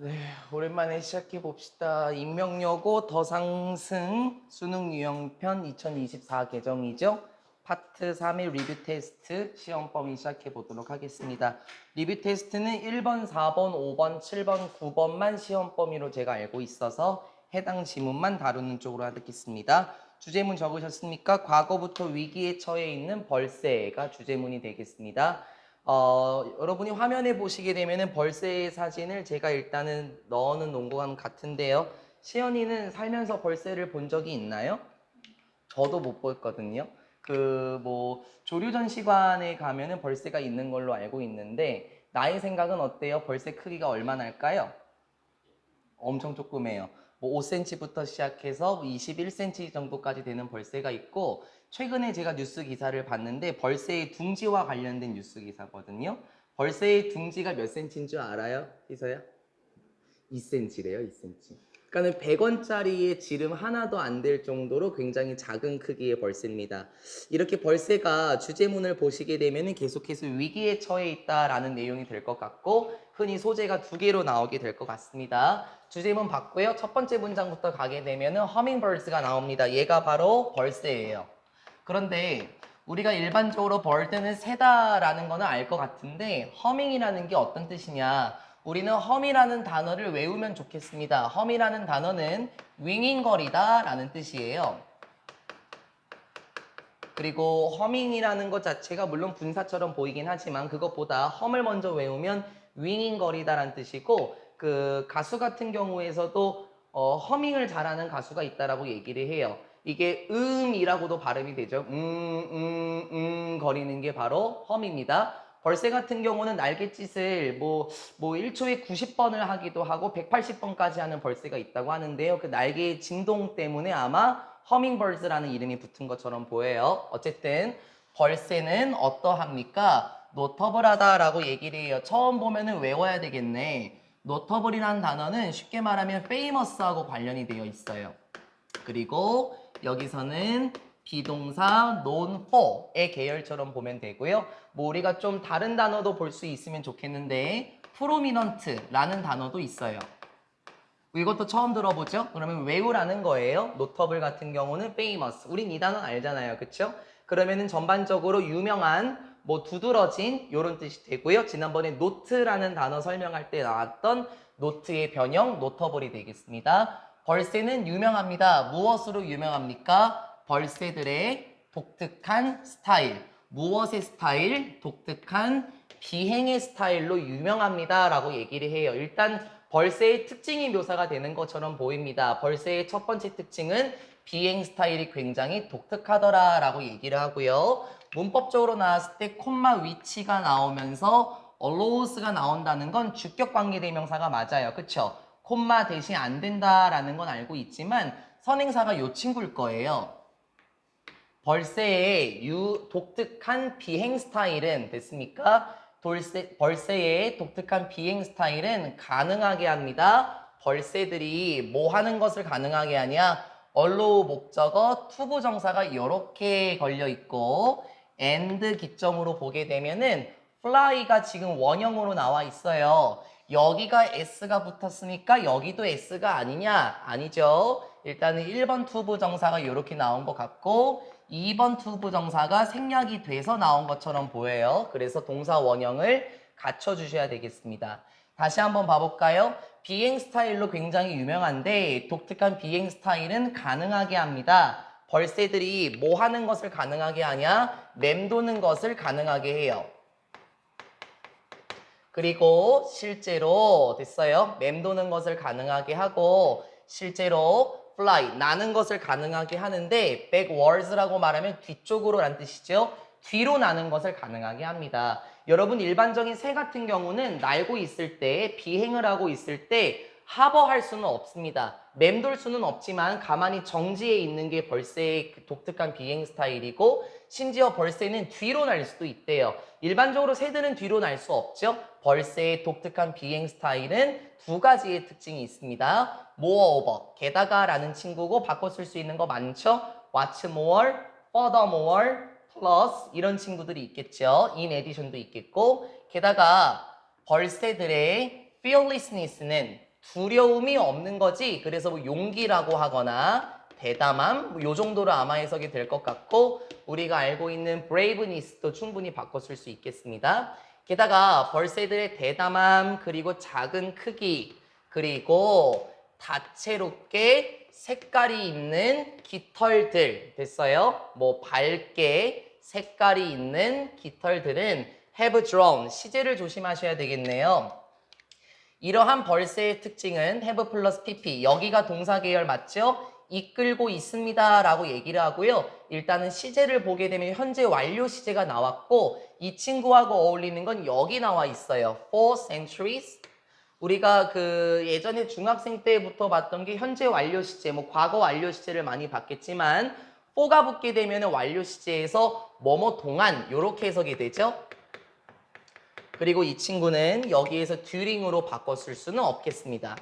네, 오랜만에 시작해 봅시다. 인명여고 더상승 수능 유형편 2024 개정이죠. 파트 3의 리뷰 테스트 시험 범위 시작해 보도록 하겠습니다. 리뷰 테스트는 1번, 4번, 5번, 7번, 9번만 시험 범위로 제가 알고 있어서 해당 지문만 다루는 쪽으로 하겠습니다. 주제문 적으셨습니까? 과거부터 위기에 처해 있는 벌새가 주제문이 되겠습니다. 여러분이 화면에 보시게 되면은 벌새의 사진을 제가 일단은 넣어놓은 것 같은데요. 시연이는 살면서 벌새를 본 적이 있나요? 저도 못 봤거든요. 조류전시관에 가면은 벌새가 있는 걸로 알고 있는데, 나의 생각은 어때요? 벌새 크기가 얼마나 할까요? 엄청 조그매요. 뭐 5cm부터 시작해서 21cm 정도까지 되는 벌새가 있고, 최근에 제가 뉴스 기사를 봤는데 벌새의 둥지와 관련된 뉴스 기사거든요. 벌새의 둥지가 몇 cm인 줄 알아요? 희서야? 2cm래요, 2cm. 그러니까는 100원짜리의 지름 하나도 안 될 정도로 굉장히 작은 크기의 벌새입니다. 이렇게 벌새가 주제문을 보시게 되면 계속해서 위기에 처해 있다라는 내용이 될 것 같고, 흔히 소재가 두 개로 나오게 될 것 같습니다. 주제문 봤고요. 첫 번째 문장부터 가게 되면은 허밍버드가 나옵니다. 얘가 바로 벌새예요. 그런데 우리가 일반적으로 벌드는 새다라는 거는 알 것 같은데, 허밍이라는 게 어떤 뜻이냐? 우리는 험이라는 단어를 외우면 좋겠습니다. 험이라는 단어는 윙윙거리다 라는 뜻이에요. 그리고 허밍이라는 것 자체가 물론 분사처럼 보이긴 하지만 그것보다 험을 먼저 외우면 윙윙거리다 라는 뜻이고, 그 가수 같은 경우에서도 허밍을 잘하는 가수가 있다라고 얘기를 해요. 이게 이라고도 발음이 되죠. 거리는 게 바로 험입니다. 벌새 같은 경우는 날갯짓을 뭐 1초에 90번을 하기도 하고 180번까지 하는 벌새가 있다고 하는데요. 그 날개의 진동 때문에 아마 허밍버드라는 이름이 붙은 것처럼 보여요. 어쨌든 벌새는 어떠합니까? 노터블하다라고 얘기를 해요. 처음 보면은 외워야 되겠네. 노터블이라는 단어는 쉽게 말하면 famous하고 관련이 되어 있어요. 그리고 여기서는 비동사 known for의 계열처럼 보면 되고요. 뭐 우리가 좀 다른 단어도 볼 수 있으면 좋겠는데 prominent라는 단어도 있어요. 이것도 처음 들어보죠? 그러면 외우라는 거예요. 노터블 같은 경우는 famous. 우린 이 단어 알잖아요. 그쵸? 그러면은 전반적으로 유명한, 뭐 두드러진 이런 뜻이 되고요. 지난번에 노트라는 단어 설명할 때 나왔던 노트의 변형 노터블이 되겠습니다. 벌새는 유명합니다. 무엇으로 유명합니까? 벌새들의 독특한 스타일. 무엇의 스타일? 독특한 비행의 스타일로 유명합니다 라고 얘기를 해요. 일단 벌새의 특징이 묘사가 되는 것처럼 보입니다. 벌새의 첫 번째 특징은 비행 스타일이 굉장히 독특하더라 라고 얘기를 하고요. 문법적으로 나왔을 때 콤마 위치가 나오면서 allows가 나온다는 건 주격 관계대명사가 맞아요. 그쵸? 콤마 대신 안 된다라는 건 알고 있지만 선행사가 요 친구일 거예요. 벌새의 독특한 비행 스타일은 됐습니까? 벌새의 독특한 비행 스타일은 가능하게 합니다. 벌새들이 뭐 하는 것을 가능하게 하냐? allow 목적어 투부정사가 이렇게 걸려 있고 and 기점으로 보게 되면은 fly가 지금 원형으로 나와 있어요. 여기가 s가 붙었으니까 여기도 s가 아니냐? 아니죠. 일단은 1번 투부정사가 이렇게 나온 것 같고 2번 투부정사가 생략이 돼서 나온 것처럼 보여요. 그래서 동사 원형을 갖춰주셔야 되겠습니다. 다시 한번 봐볼까요? 비행 스타일로 굉장히 유명한데 독특한 비행 스타일은 가능하게 합니다. 벌새들이 뭐 하는 것을 가능하게 하냐? 맴도는 것을 가능하게 해요. 그리고 실제로 됐어요. 맴도는 것을 가능하게 하고 실제로 fly, 나는 것을 가능하게 하는데 backwards라고 말하면 뒤쪽으로 라는 뜻이죠. 뒤로 나는 것을 가능하게 합니다. 여러분 일반적인 새 같은 경우는 날고 있을 때 비행을 하고 있을 때 하버할 수는 없습니다. 맴돌 수는 없지만 가만히 정지해 있는 게 벌새의 독특한 비행 스타일이고 심지어 벌새는 뒤로 날 수도 있대요. 일반적으로 새들은 뒤로 날 수 없죠. 벌새의 독특한 비행 스타일은 두 가지의 특징이 있습니다. moreover, 게다가 라는 친구고 바꿔 쓸 수 있는 거 많죠. what's more, furthermore, plus 이런 친구들이 있겠죠. in addition도 있겠고 게다가 벌새들의 fearlessness는 두려움이 없는 거지. 그래서 뭐 용기라고 하거나 대담함 뭐 요 정도로 아마 해석이 될 것 같고 우리가 알고 있는 braveness도 충분히 바꿨을 수 있겠습니다. 게다가 벌새들의 대담함 그리고 작은 크기 그리고 다채롭게 색깔이 있는 깃털들 됐어요? 뭐 밝게 색깔이 있는 깃털들은 have drawn 시제를 조심하셔야 되겠네요. 이러한 벌새의 특징은 have 플러스 pp 여기가 동사 계열 맞죠? 이끌고 있습니다 라고 얘기를 하고요. 일단은 시제를 보게 되면 현재 완료 시제가 나왔고 이 친구하고 어울리는 건 여기 나와 있어요. For centuries 우리가 그 예전에 중학생 때부터 봤던 게 현재 완료 시제, 뭐 과거 완료 시제를 많이 봤겠지만 for가 붙게 되면 완료 시제에서 뭐뭐 동안 이렇게 해석이 되죠. 그리고 이 친구는 여기에서 during으로 바꿨을 수는 없겠습니다.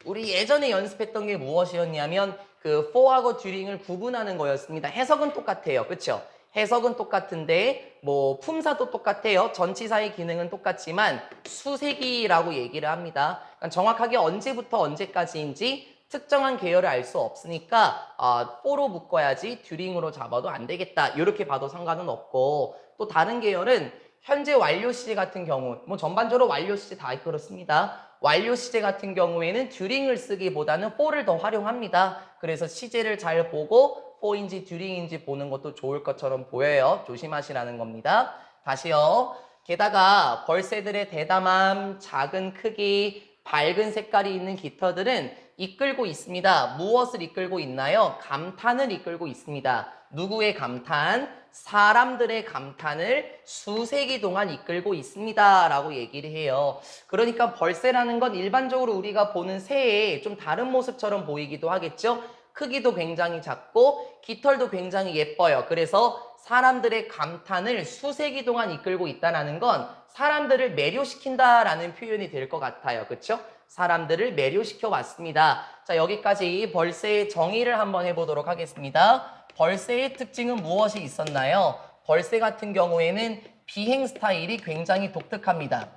우리 예전에 연습했던 게 무엇이었냐면 그 for하고 during을 구분하는 거였습니다. 해석은 똑같아요. 그렇죠? 해석은 똑같은데 뭐 품사도 똑같아요. 전치사의 기능은 똑같지만 수색이라고 얘기를 합니다. 그러니까 정확하게 언제부터 언제까지인지 특정한 계열을 알 수 없으니까 for로 묶어야지 during으로 잡아도 안 되겠다. 이렇게 봐도 상관은 없고 또 다른 계열은 현재 완료 시제 같은 경우 뭐 전반적으로 완료 시제 다 그렇습니다. 완료 시제 같은 경우에는 during을 쓰기보다는 for를 더 활용합니다. 그래서 시제를 잘 보고 for인지 during인지 보는 것도 좋을 것처럼 보여요. 조심하시라는 겁니다. 다시요. 게다가 벌새들의 대담함, 작은 크기, 밝은 색깔이 있는 깃털들은 이끌고 있습니다. 무엇을 이끌고 있나요? 감탄을 이끌고 있습니다. 누구의 감탄? 사람들의 감탄을 수세기 동안 이끌고 있습니다 라고 얘기를 해요. 그러니까 벌새라는 건 일반적으로 우리가 보는 새의 좀 다른 모습처럼 보이기도 하겠죠. 크기도 굉장히 작고 깃털도 굉장히 예뻐요. 그래서 사람들의 감탄을 수세기 동안 이끌고 있다는 건 사람들을 매료시킨다라는 표현이 될 것 같아요. 그렇죠? 사람들을 매료시켜 왔습니다. 자, 여기까지 벌새의 정의를 한번 해보도록 하겠습니다. 벌새의 특징은 무엇이 있었나요? 벌새 같은 경우에는 비행 스타일이 굉장히 독특합니다.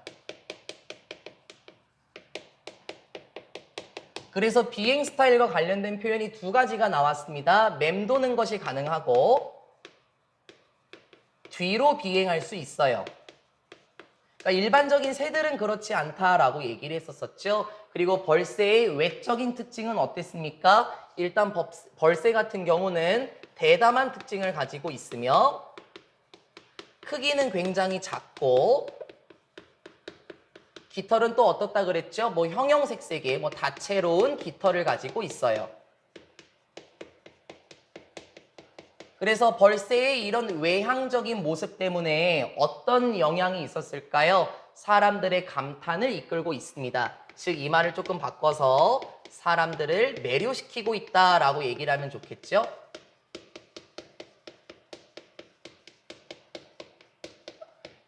그래서 비행 스타일과 관련된 표현이 두 가지가 나왔습니다. 맴도는 것이 가능하고 뒤로 비행할 수 있어요. 그러니까 일반적인 새들은 그렇지 않다라고 얘기를 했었죠. 그리고 벌새의 외적인 특징은 어땠습니까? 일단 벌새 같은 경우는 대담한 특징을 가지고 있으며 크기는 굉장히 작고 깃털은 또 어떻다 그랬죠? 뭐 형형색색의 뭐 다채로운 깃털을 가지고 있어요. 그래서 벌새의 이런 외향적인 모습 때문에 어떤 영향이 있었을까요? 사람들의 감탄을 이끌고 있습니다. 즉 이 말을 조금 바꿔서 사람들을 매료시키고 있다라고 얘기를 하면 좋겠죠?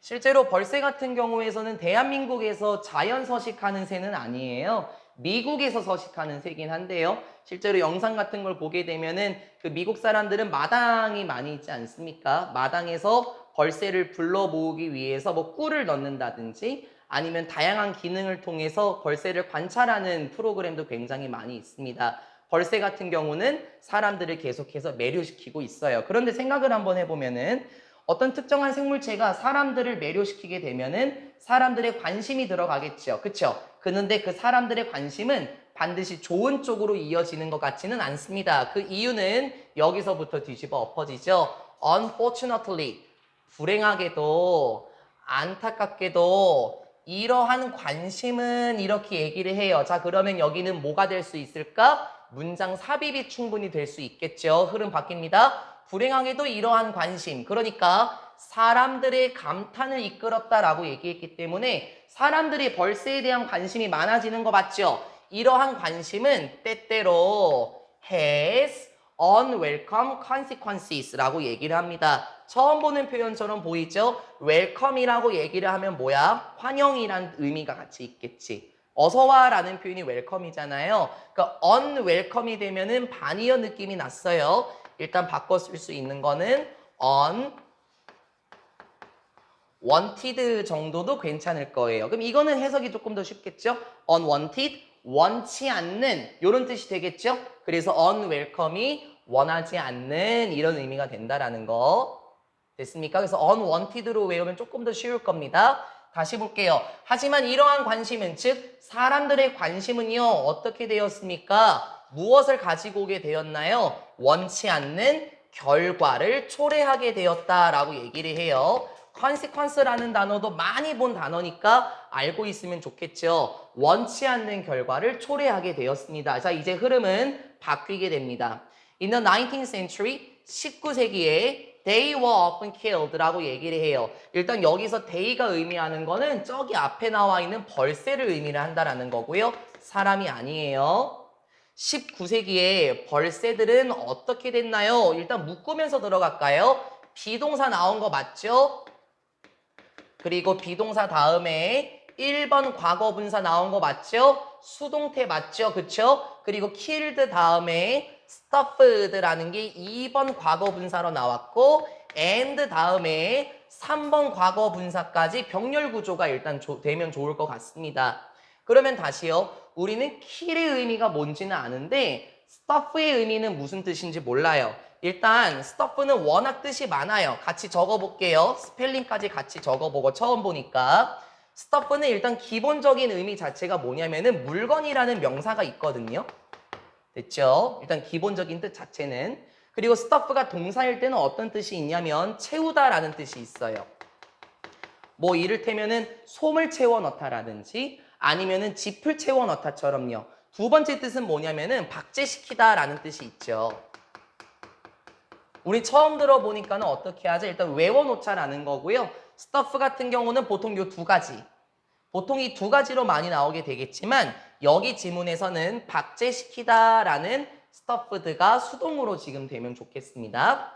실제로 벌새 같은 경우에서는 대한민국에서 자연 서식하는 새는 아니에요. 미국에서 서식하는 새긴 한데요. 실제로 영상 같은 걸 보게 되면은 그 미국 사람들은 마당이 많이 있지 않습니까? 마당에서 벌새를 불러 모으기 위해서 뭐 꿀을 넣는다든지 아니면 다양한 기능을 통해서 벌새를 관찰하는 프로그램도 굉장히 많이 있습니다. 벌새 같은 경우는 사람들을 계속해서 매료시키고 있어요. 그런데 생각을 한번 해보면은 어떤 특정한 생물체가 사람들을 매료시키게 되면은 사람들의 관심이 들어가겠죠. 그쵸? 그런데 그 사람들의 관심은 반드시 좋은 쪽으로 이어지는 것 같지는 않습니다. 그 이유는 여기서부터 뒤집어 엎어지죠. Unfortunately, 불행하게도 안타깝게도 이러한 관심은 이렇게 얘기를 해요. 자, 그러면 여기는 뭐가 될 수 있을까? 문장 삽입이 충분히 될 수 있겠죠. 흐름 바뀝니다. 불행하게도 이러한 관심, 그러니까 사람들의 감탄을 이끌었다라고 얘기했기 때문에 사람들이 벌새에 대한 관심이 많아지는 거 맞죠? 이러한 관심은 때때로 has unwelcome consequences라고 얘기를 합니다. 처음 보는 표현처럼 보이죠? welcome이라고 얘기를 하면 뭐야? 환영이란 의미가 같이 있겠지. 어서와 라는 표현이 welcome이잖아요. 그러니까 unwelcome이 되면은 반의어 느낌이 났어요. 일단 바꿔 쓸 수 있는 거는 wanted 정도도 괜찮을 거예요. 그럼 이거는 해석이 조금 더 쉽겠죠? unwanted, 원치 않는 이런 뜻이 되겠죠? 그래서 unwelcome이 원하지 않는 이런 의미가 된다라는 거. 됐습니까? 그래서 unwanted로 외우면 조금 더 쉬울 겁니다. 다시 볼게요. 하지만 이러한 관심은, 즉 사람들의 관심은요. 어떻게 되었습니까? 무엇을 가지고 오게 되었나요? 원치 않는 결과를 초래하게 되었다라고 얘기를 해요. consequence라는 단어도 많이 본 단어니까 알고 있으면 좋겠죠. 원치 않는 결과를 초래하게 되었습니다. 자, 이제 흐름은 바뀌게 됩니다. In the 19th century, 19세기에 they were often killed라고 얘기를 해요. 일단 여기서 they가 의미하는 거는 저기 앞에 나와 있는 벌새를 의미를 한다라는 거고요. 사람이 아니에요. 19세기에 벌새들은 어떻게 됐나요? 일단 묶으면서 들어갈까요? 비동사 나온 거 맞죠? 그리고 비동사 다음에 1번 과거분사 나온 거 맞죠? 수동태 맞죠? 그쵸? 그리고 killed 다음에 stuffed라는 게 2번 과거분사로 나왔고 and 다음에 3번 과거분사까지 병렬 구조가 일단 되면 좋을 것 같습니다. 그러면 다시요. 우리는 kill의 의미가 뭔지는 아는데 stuff의 의미는 무슨 뜻인지 몰라요. 일단 stuff는 워낙 뜻이 많아요. 같이 적어볼게요. 스펠링까지 같이 적어보고 처음 보니까 stuff는 일단 기본적인 의미 자체가 뭐냐면은 물건이라는 명사가 있거든요. 됐죠? 일단 기본적인 뜻 자체는. 그리고 stuff가 동사일 때는 어떤 뜻이 있냐면 채우다라는 뜻이 있어요. 뭐 이를테면은 솜을 채워 넣다라든지 아니면은 짚을 채워 넣다처럼요. 두 번째 뜻은 뭐냐면은 박제시키다라는 뜻이 있죠. 우리 처음 들어보니까는 어떻게 하죠? 일단 외워놓자라는 거고요. stuff 같은 경우는 보통 요 두 가지. 보통 이 두 가지로 많이 나오게 되겠지만 여기 지문에서는 박제시키다라는 stuffed가 수동으로 지금 되면 좋겠습니다.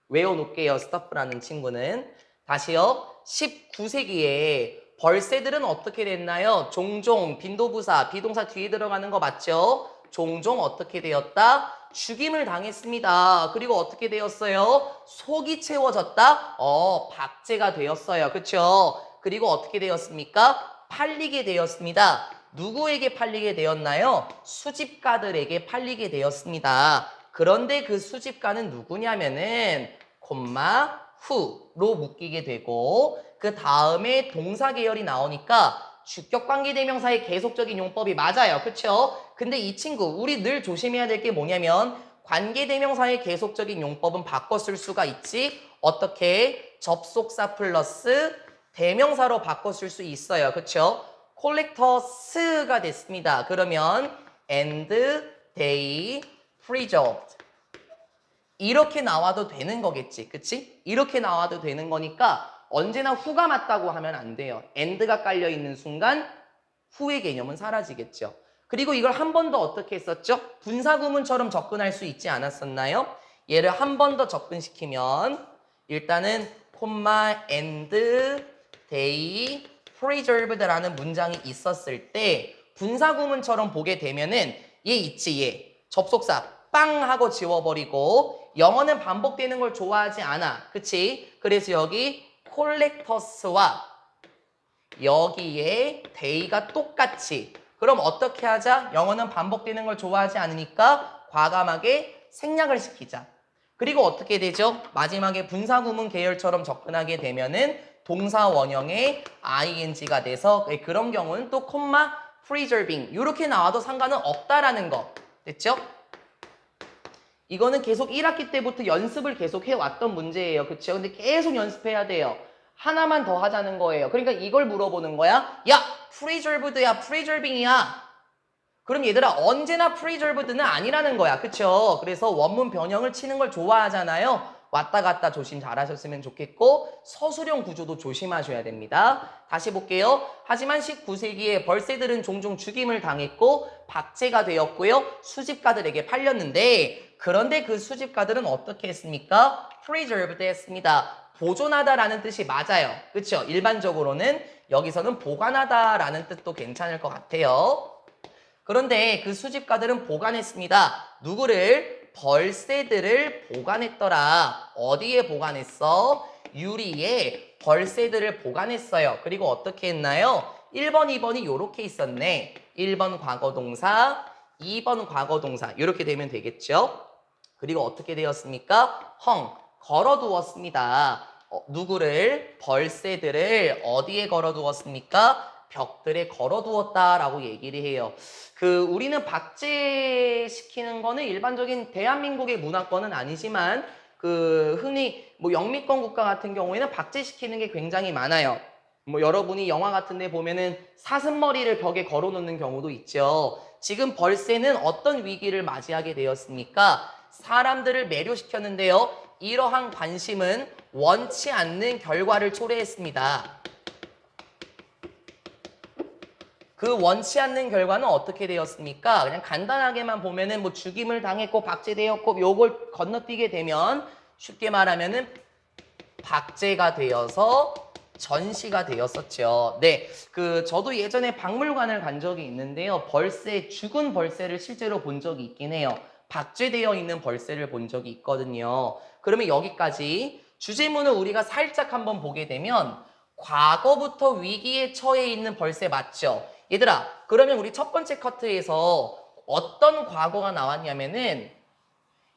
외워놓을게요. stuff라는 친구는. 다시요. 19세기에 벌새들은 어떻게 됐나요? 종종 빈도부사, 비동사 뒤에 들어가는 거 맞죠? 종종 어떻게 되었다? 죽임을 당했습니다. 그리고 어떻게 되었어요? 속이 채워졌다? 박제가 되었어요. 그쵸? 그리고 어떻게 되었습니까? 팔리게 되었습니다. 누구에게 팔리게 되었나요? 수집가들에게 팔리게 되었습니다. 그런데 그 수집가는 누구냐면은 콤마 후로 묶이게 되고 그 다음에 동사 계열이 나오니까 주격관계대명사의 계속적인 용법이 맞아요. 그쵸? 근데 이 친구 우리 늘 조심해야 될 게 뭐냐면 관계대명사의 계속적인 용법은 바꿔 쓸 수가 있지. 어떻게? 접속사 플러스 대명사로 바꿔 쓸 수 있어요. 그쵸? collectors가 됐습니다. 그러면 and they preserved 이렇게 나와도 되는 거겠지. 그치? 이렇게 나와도 되는 거니까 언제나 후가 맞다고 하면 안 돼요. and가 깔려 있는 순간 후의 개념은 사라지겠죠. 그리고 이걸 한 번 더 어떻게 했었죠? 분사구문처럼 접근할 수 있지 않았었나요? 얘를 한 번 더 접근시키면 일단은 콤마 and they preserved라는 문장이 있었을 때 분사구문처럼 보게 되면은 얘 있지 얘 접속사 빵 하고 지워버리고 영어는 반복되는 걸 좋아하지 않아. 그치? 그래서 여기 collectors와 여기에 day가 똑같이 그럼 어떻게 하자? 영어는 반복되는 걸 좋아하지 않으니까 과감하게 생략을 시키자. 그리고 어떻게 되죠? 마지막에 분사구문 계열처럼 접근하게 되면은 동사 원형에 ing가 돼서 그런 경우는 또 콤마 preserving 이렇게 나와도 상관은 없다라는 거. 됐죠? 이거는 계속 1학기 때부터 연습을 계속 해왔던 문제예요. 그쵸? 근데 계속 연습해야 돼요. 하나만 더 하자는 거예요. 그러니까 이걸 물어보는 거야. 야, preserved야, preserving이야. 그럼 얘들아 언제나 preserved는 아니라는 거야. 그쵸? 그래서 원문 변형을 치는 걸 좋아하잖아요. 왔다 갔다 조심 잘하셨으면 좋겠고 서술형 구조도 조심하셔야 됩니다. 다시 볼게요. 하지만 19세기에 벌새들은 종종 죽임을 당했고 박제가 되었고요. 수집가들에게 팔렸는데 그런데 그 수집가들은 어떻게 했습니까? preserved 했습니다. 보존하다라는 뜻이 맞아요. 그쵸? 일반적으로는 여기서는 보관하다라는 뜻도 괜찮을 것 같아요. 그런데 그 수집가들은 보관했습니다. 누구를? 벌새들을 보관했더라. 어디에 보관했어? 유리에 벌새들을 보관했어요. 그리고 어떻게 했나요? 1번, 2번이 요렇게 있었네. 1번 과거동사, 2번 과거동사 이렇게 되면 되겠죠? 그리고 어떻게 되었습니까? 걸어두었습니다. 누구를? 벌새들을 어디에 걸어두었습니까? 벽들에 걸어두었다라고 얘기를 해요. 우리는 박제시키는 거는 일반적인 대한민국의 문화권은 아니지만 흔히 뭐 영미권 국가 같은 경우에는 박제시키는 게 굉장히 많아요. 뭐 여러분이 영화 같은 데 보면은 사슴머리를 벽에 걸어놓는 경우도 있죠. 지금 벌새는 어떤 위기를 맞이하게 되었습니까? 사람들을 매료시켰는데요. 이러한 관심은 원치 않는 결과를 초래했습니다. 그 원치 않는 결과는 어떻게 되었습니까? 그냥 간단하게만 보면은 뭐 죽임을 당했고 박제되었고 요걸 건너뛰게 되면 쉽게 말하면은 박제가 되어서 전시가 되었었죠. 네, 저도 예전에 박물관을 간 적이 있는데요. 죽은 벌새를 실제로 본 적이 있긴 해요. 박제되어 있는 벌새를 본 적이 있거든요. 그러면 여기까지 주제문을 우리가 살짝 한번 보게 되면 과거부터 위기에 처해 있는 벌새 맞죠? 얘들아, 그러면 우리 첫 번째 커트에서 어떤 과거가 나왔냐면은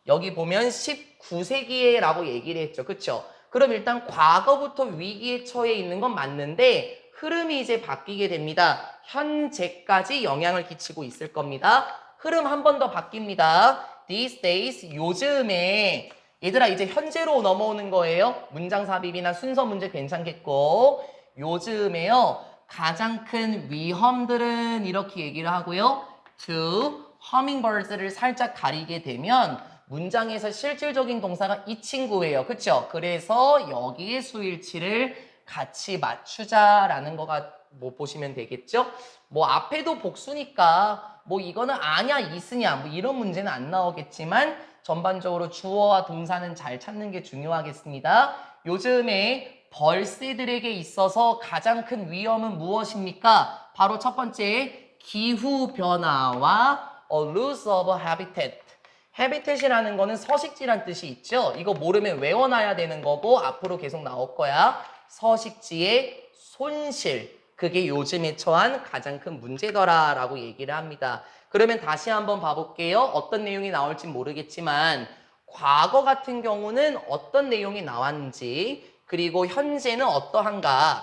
여기 보면 19세기에라고 얘기를 했죠. 그쵸? 그럼 일단 과거부터 위기에 처해 있는 건 맞는데 흐름이 이제 바뀌게 됩니다. 현재까지 영향을 끼치고 있을 겁니다. 흐름 한 번 더 바뀝니다. These days, 요즘에 얘들아 이제 현재로 넘어오는 거예요. 문장 삽입이나 순서 문제 괜찮겠고 요즘에요. 가장 큰 위험들은 이렇게 얘기를 하고요. to hummingbirds를 살짝 가리게 되면 문장에서 실질적인 동사가 이 친구예요. 그쵸? 그래서 여기에 수일치를 같이 맞추자라는 거가 뭐 보시면 되겠죠? 뭐 앞에도 복수니까 뭐 이거는 아냐 이쓰냐 뭐 이런 문제는 안 나오겠지만 전반적으로 주어와 동사는 잘 찾는 게 중요하겠습니다. 요즘에 벌새들에게 있어서 가장 큰 위험은 무엇입니까? 바로 첫 번째 기후변화와 loss of habitat. habitat이라는 거는 서식지란 뜻이 있죠. 이거 모르면 외워놔야 되는 거고 앞으로 계속 나올 거야. 서식지의 손실. 그게 요즘에 처한 가장 큰 문제더라라고 얘기를 합니다. 그러면 다시 한번 봐볼게요. 어떤 내용이 나올지 모르겠지만 과거 같은 경우는 어떤 내용이 나왔는지 그리고 현재는 어떠한가.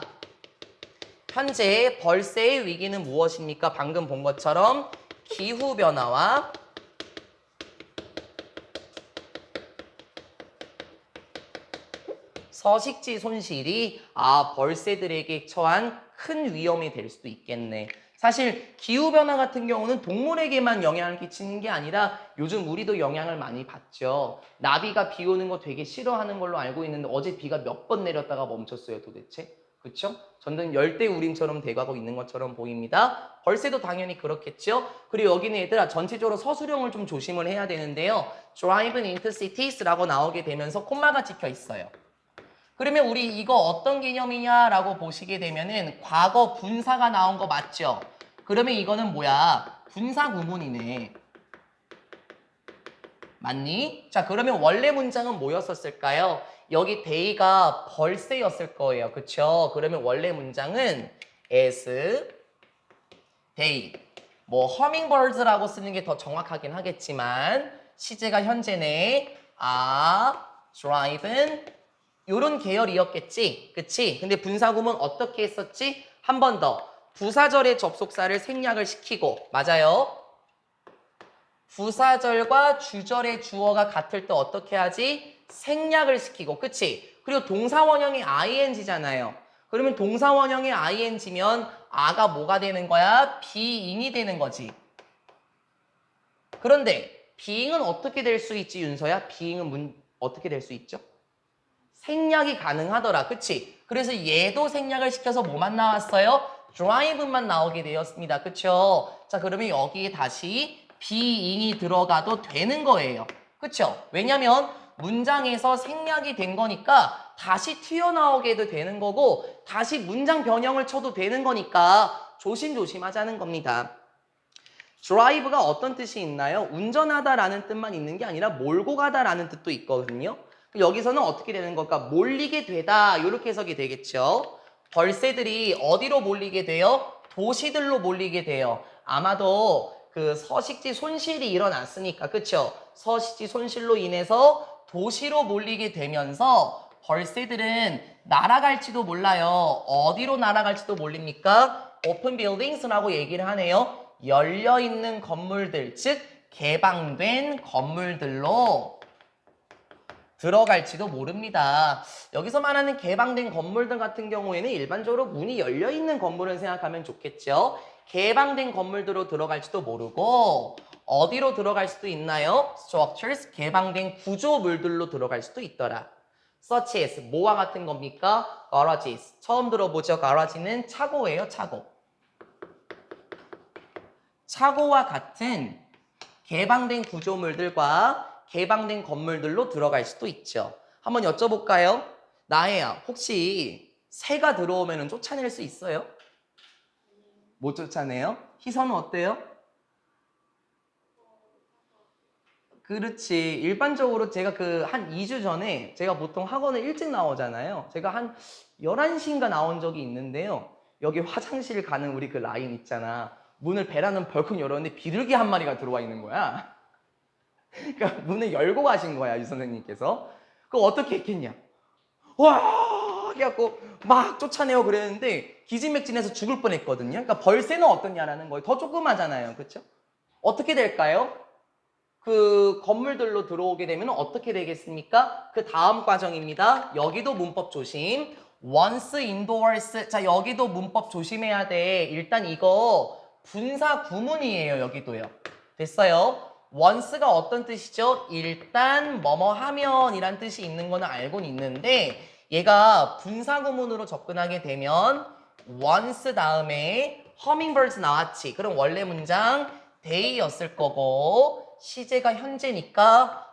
현재 벌새의 위기는 무엇입니까? 방금 본 것처럼 기후변화와 서식지 손실이 벌새들에게 처한 큰 위험이 될 수도 있겠네. 사실 기후변화 같은 경우는 동물에게만 영향을 끼치는 게 아니라 요즘 우리도 영향을 많이 받죠. 나비가 비 오는 거 되게 싫어하는 걸로 알고 있는데 어제 비가 몇 번 내렸다가 멈췄어요 도대체? 그쵸? 전등 열대우림처럼 돼가고 있는 것처럼 보입니다. 벌새도 당연히 그렇겠죠? 그리고 여기는 얘들아 전체적으로 서술형을 좀 조심을 해야 되는데요. Drive into cities라고 나오게 되면서 콤마가 찍혀 있어요. 그러면 우리 이거 어떤 개념이냐라고 보시게 되면은 과거 분사가 나온 거 맞죠? 그러면 이거는 뭐야? 분사 구문이네. 맞니? 자, 그러면 원래 문장은 뭐였었을까요? 여기 day가 벌새였을 거예요. 그쵸? 그러면 원래 문장은 as day. 뭐 hummingbirds라고 쓰는 게 더 정확하긴 하겠지만 시제가 현재네. driving 요런 계열이었겠지. 그치? 근데 분사구문 어떻게 했었지? 한 번 더. 부사절의 접속사를 생략을 시키고 맞아요? 부사절과 주절의 주어가 같을 때 어떻게 하지? 생략을 시키고 그치? 그리고 동사원형이 ing잖아요. 그러면 동사원형이 ing면 아가 뭐가 되는 거야? being이 되는 거지. 그런데 being은 어떻게 될 수 있지 윤서야? being은 어떻게 될 수 있죠? 생략이 가능하더라. 그치? 그래서 얘도 생략을 시켜서 뭐만 나왔어요? drive만 나오게 되었습니다. 그쵸? 자, 그러면 여기에 다시 being이 들어가도 되는 거예요. 그쵸? 왜냐면 문장에서 생략이 된 거니까 다시 튀어나오게도 되는 거고 다시 문장 변형을 쳐도 되는 거니까 조심조심 하자는 겁니다. drive가 어떤 뜻이 있나요? 운전하다라는 뜻만 있는 게 아니라 몰고 가다라는 뜻도 있거든요. 여기서는 어떻게 되는 걸까? 몰리게 되다 이렇게 해석이 되겠죠. 벌새들이 어디로 몰리게 돼요? 도시들로 몰리게 돼요. 아마도 그 서식지 손실이 일어났으니까 그쵸? 서식지 손실로 인해서 도시로 몰리게 되면서 벌새들은 날아갈지도 몰라요. 어디로 날아갈지도 몰립니까? 오픈 빌딩스라고 얘기를 하네요. 열려있는 건물들, 즉 개방된 건물들로 들어갈지도 모릅니다. 여기서 말하는 개방된 건물들 같은 경우에는 일반적으로 문이 열려있는 건물을 생각하면 좋겠죠. 개방된 건물들로 들어갈지도 모르고 어디로 들어갈 수도 있나요? Structures, 개방된 구조물들로 들어갈 수도 있더라. Such as, 뭐와 같은 겁니까? Garages, 처음 들어보죠? garage는 차고예요, 차고. 차고와 같은 개방된 구조물들과 개방된 건물들로 들어갈 수도 있죠. 한번 여쭤볼까요? 나혜야, 혹시 새가 들어오면 쫓아낼 수 있어요? 못 쫓아내요? 희선은 어때요? 그렇지. 일반적으로 제가 한 2주 전에 제가 보통 학원을 일찍 나오잖아요. 제가 한 11시인가 나온 적이 있는데요. 여기 화장실 가는 우리 그 라인 있잖아. 문을 베란은 벌컥 열었는데 비둘기 한 마리가 들어와 있는 거야. 그러니까 문을 열고 가신 거야, 유 선생님께서. 그거 어떻게 했겠냐? 와! 해갖고 막 쫓아내요 그랬는데 기진맥진해서 죽을 뻔했거든요. 그러니까 벌새는 어떠냐라는 거예요. 더 조그마잖아요, 그렇죠? 어떻게 될까요? 그 건물들로 들어오게 되면 어떻게 되겠습니까? 그 다음 과정입니다. 여기도 문법 조심. once indoors. 자, 여기도 문법 조심해야 돼. 일단 이거 분사 구문이에요. 여기도요. 됐어요? once가 어떤 뜻이죠? 일단 뭐뭐 하면 이란 뜻이 있는 거는 알고는 있는데 얘가 분사 구문으로 접근하게 되면 once 다음에 hummingbirds 나왔지. 그럼 원래 문장 day였을 거고 시제가 현재니까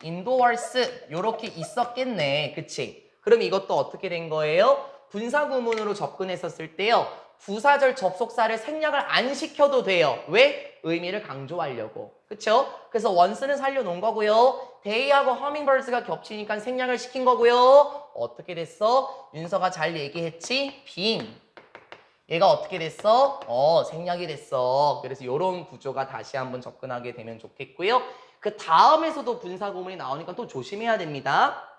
indoors 요렇게 있었겠네. 그치? 그럼 이것도 어떻게 된 거예요? 분사구문으로 접근했었을 때요. 부사절 접속사를 생략을 안 시켜도 돼요. 왜? 의미를 강조하려고. 그쵸? 그래서 once는 살려놓은 거고요. day하고 hummingbirds가 겹치니까 생략을 시킨 거고요. 어떻게 됐어? 윤서가 잘 얘기했지? being. 얘가 어떻게 됐어? 생략이 됐어. 그래서 이런 구조가 다시 한번 접근하게 되면 좋겠고요. 그 다음에서도 분사구문이 나오니까 또 조심해야 됩니다.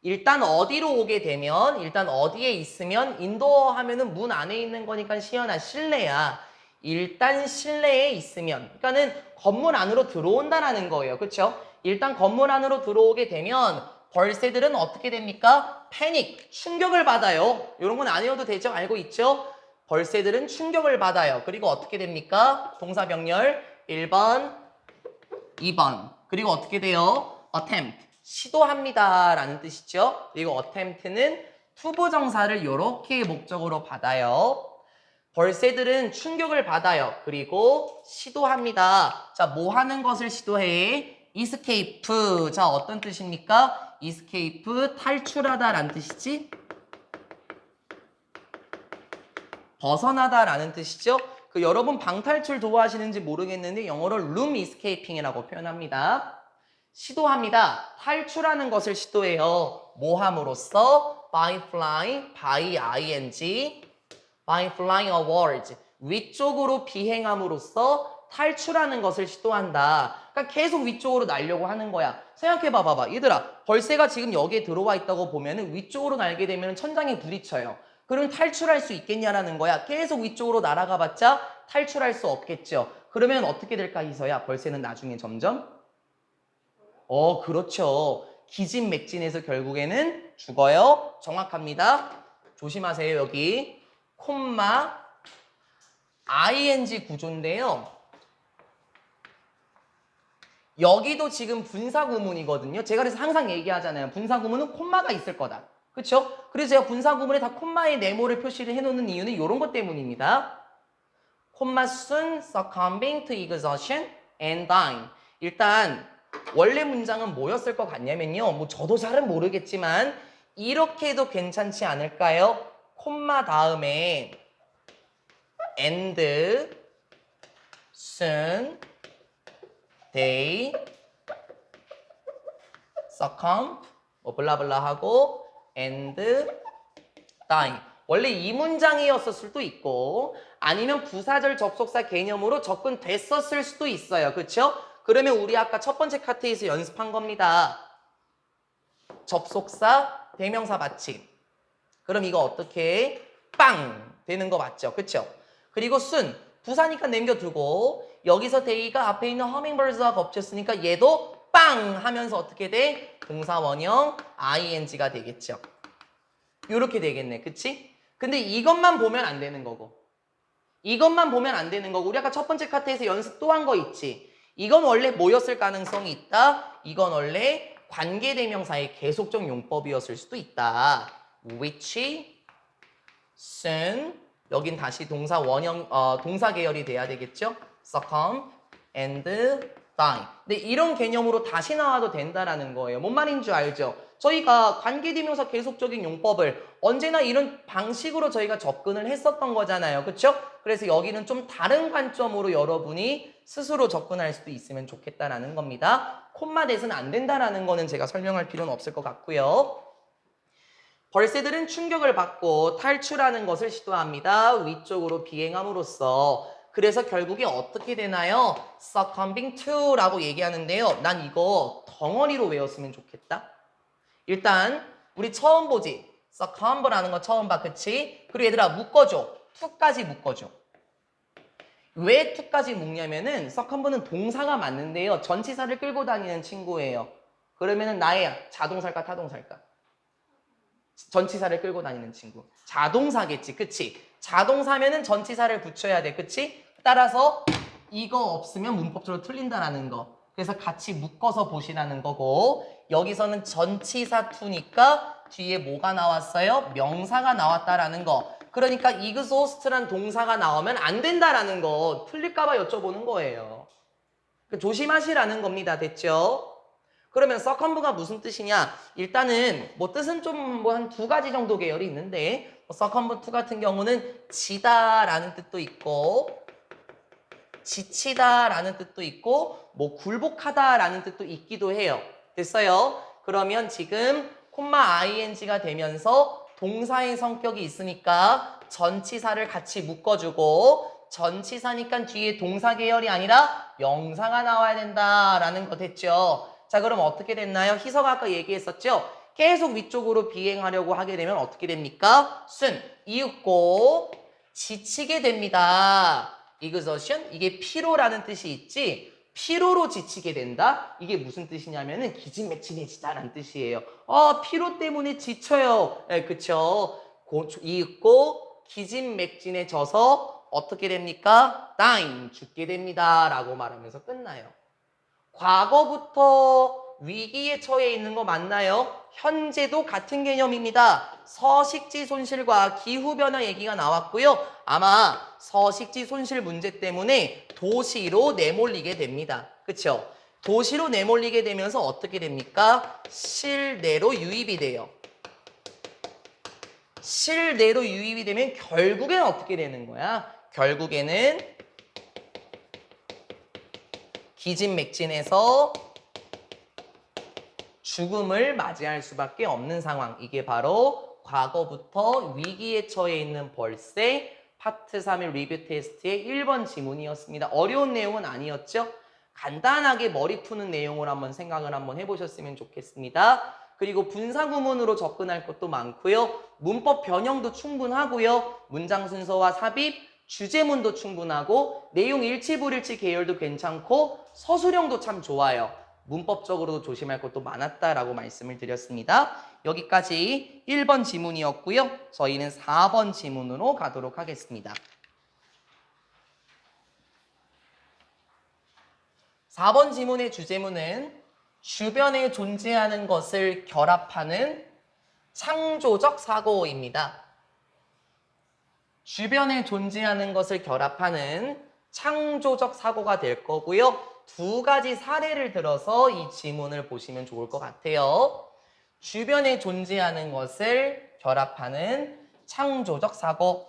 일단 어디로 오게 되면 일단 어디에 있으면 인도어 하면은 문 안에 있는 거니까 시연아 실내야. 일단 실내에 있으면 그러니까는 건물 안으로 들어온다라는 거예요. 그렇죠? 일단 건물 안으로 들어오게 되면 벌새들은 어떻게 됩니까? 패닉, 충격을 받아요. 이런 건 안 외워도 되죠? 알고 있죠? 벌새들은 충격을 받아요. 그리고 어떻게 됩니까? 동사병렬 1번, 2번. 그리고 어떻게 돼요? attempt. 시도합니다 라는 뜻이죠. 그리고 attempt는 투부정사를 이렇게 목적으로 받아요. 벌새들은 충격을 받아요. 그리고 시도합니다. 자, 뭐 하는 것을 시도해? escape. 자, 어떤 뜻입니까? escape, 탈출하다 라는 뜻이지? 벗어나다 라는 뜻이죠. 그 여러분 방탈출 좋아하시는지 모르겠는데 영어로 room escaping이라고 표현합니다. 시도합니다. 탈출하는 것을 시도해요. 뭐 함으로써? by flying, by ing, by flying upwards. 위쪽으로 비행함으로써 탈출하는 것을 시도한다. 그러니까 계속 위쪽으로 날려고 하는 거야. 생각해봐 봐봐. 얘들아, 벌새가 지금 여기에 들어와 있다고 보면은 위쪽으로 날게 되면 천장에 부딪혀요. 그럼 탈출할 수 있겠냐라는 거야. 계속 위쪽으로 날아가 봤자 탈출할 수 없겠죠. 그러면 어떻게 될까 희서야? 벌새는 나중에 점점 그렇죠. 기진맥진해서 결국에는 죽어요. 정확합니다. 조심하세요, 여기. 콤마, ing 구조인데요. 여기도 지금 분사구문이거든요. 제가 그래서 항상 얘기하잖아요. 분사구문은 콤마가 있을 거다. 그렇죠? 그래서 제가 분사구문에 다 콤마의 네모를 표시를 해놓는 이유는 이런 것 때문입니다. 콤마 soon succumbing to exhaustion and dying. 일단 원래 문장은 뭐였을 것 같냐면요. 뭐 저도 잘은 모르겠지만 이렇게 해도 괜찮지 않을까요? 콤마 다음에 and soon they succumb, 뭐 블라블라 하고 and die. 원래 이 문장이었을 수도 있고 아니면 부사절 접속사 개념으로 접근됐었을 수도 있어요. 그렇죠? 그러면 우리 아까 첫 번째 카트에서 연습한 겁니다. 접속사, 대명사 받침. 그럼 이거 어떻게 해? 빵! 되는 거 맞죠? 그쵸? 그리고 순, 부사니까 남겨두고 여기서 데이가 앞에 있는 허밍버드가 겹쳤으니까 얘도 빵! 하면서 어떻게 돼? 동사 원형 ing가 되겠죠. 요렇게 되겠네. 그치? 근데 이것만 보면 안 되는 거고 이것만 보면 안 되는 거고 우리 아까 첫 번째 카트에서 연습 또 한 거 있지? 이건 원래 뭐였을 가능성이 있다? 이건 원래 관계대명사의 계속적 용법이었을 수도 있다. which, soon, 여긴 다시 동사 원형, 동사 계열이 돼야 되겠죠? succumb and die. 근데 이런 개념으로 다시 나와도 된다라는 거예요. 뭔 말인 줄 알죠? 저희가 관계대명사 계속적인 용법을 언제나 이런 방식으로 저희가 접근을 했었던 거잖아요. 그렇죠? 그래서 여기는 좀 다른 관점으로 여러분이 스스로 접근할 수도 있으면 좋겠다라는 겁니다. 콤마 대는 안 된다라는 거는 제가 설명할 필요는 없을 것 같고요. 벌새들은 충격을 받고 탈출하는 것을 시도합니다. 위쪽으로 비행함으로써. 그래서 결국에 어떻게 되나요? succumbing to 라고 얘기하는데요. 난 이거 덩어리로 외웠으면 좋겠다. 일단 우리 처음 보지. succumb라는 거 처음 봐. 그치? 그리고 얘들아 묶어줘. to까지 묶어줘. 왜 to까지 묶냐면은 succumб는 동사가 맞는데요. 전치사를 끌고 다니는 친구예요. 그러면은 나의 자동사일까 타동사일까? 전치사를 끌고 다니는 친구. 자동사겠지. 그치? 자동사면은 전치사를 붙여야 돼. 그치? 따라서 이거 없으면 문법적으로 틀린다라는 거. 그래서 같이 묶어서 보시라는 거고 여기서는 전치사 to니까 뒤에 뭐가 나왔어요? 명사가 나왔다라는 거. 그러니까 exhaust란 동사가 나오면 안 된다라는 거. 틀릴까봐 여쭤보는 거예요. 조심하시라는 겁니다. 됐죠? 그러면 succumб가 무슨 뜻이냐? 일단은 뭐 뜻은 좀 뭐 한 두 가지 정도 계열이 있는데 succumb to 같은 경우는 지다라는 뜻도 있고 지치다라는 뜻도 있고 뭐 굴복하다라는 뜻도 있기도 해요. 됐어요? 그러면 지금 콤마 ing가 되면서 동사의 성격이 있으니까 전치사를 같이 묶어주고 전치사니까 뒤에 동사 계열이 아니라 명사가 나와야 된다라는 거 됐죠? 자, 그럼 어떻게 됐나요? 희서가 아까 얘기했었죠? 계속 위쪽으로 비행하려고 하게 되면 어떻게 됩니까? 순, 이윽고 지치게 됩니다. exhaustion, 이게 피로라는 뜻이 있지? 피로로 지치게 된다? 이게 무슨 뜻이냐면은 기진맥진해지다라는 뜻이에요. 피로 때문에 지쳐요. 네, 그쵸? 이윽고 기진맥진해져서 어떻게 됩니까? dying, 죽게 됩니다. 라고 말하면서 끝나요. 과거부터 위기에 처해 있는 거 맞나요? 현재도 같은 개념입니다. 서식지 손실과 기후변화 얘기가 나왔고요. 아마 서식지 손실 문제 때문에 도시로 내몰리게 됩니다. 그쵸? 도시로 내몰리게 되면서 어떻게 됩니까? 실내로 유입이 돼요. 실내로 유입이 되면 결국에는 어떻게 되는 거야? 결국에는 기진맥진해서 죽음을 맞이할 수밖에 없는 상황. 이게 바로 과거부터 위기에 처해 있는 벌새 파트 3의 리뷰 테스트의 1번 지문이었습니다. 어려운 내용은 아니었죠? 간단하게 머리 푸는 내용을 한번 생각을 한번 해보셨으면 좋겠습니다. 그리고 분사구문으로 접근할 것도 많고요. 문법 변형도 충분하고요. 문장 순서와 삽입, 주제문도 충분하고 내용 일치불일치 계열도 괜찮고 서술형도 참 좋아요. 문법적으로도 조심할 것도 많았다라고 말씀을 드렸습니다. 여기까지 1번 지문이었고요. 저희는 4번 지문으로 가도록 하겠습니다. 4번 지문의 주제문은 주변에 존재하는 것을 결합하는 창조적 사고입니다. 주변에 존재하는 것을 결합하는 창조적 사고가 될 거고요. 두 가지 사례를 들어서 이 지문을 보시면 좋을 것 같아요. 주변에 존재하는 것을 결합하는 창조적 사고.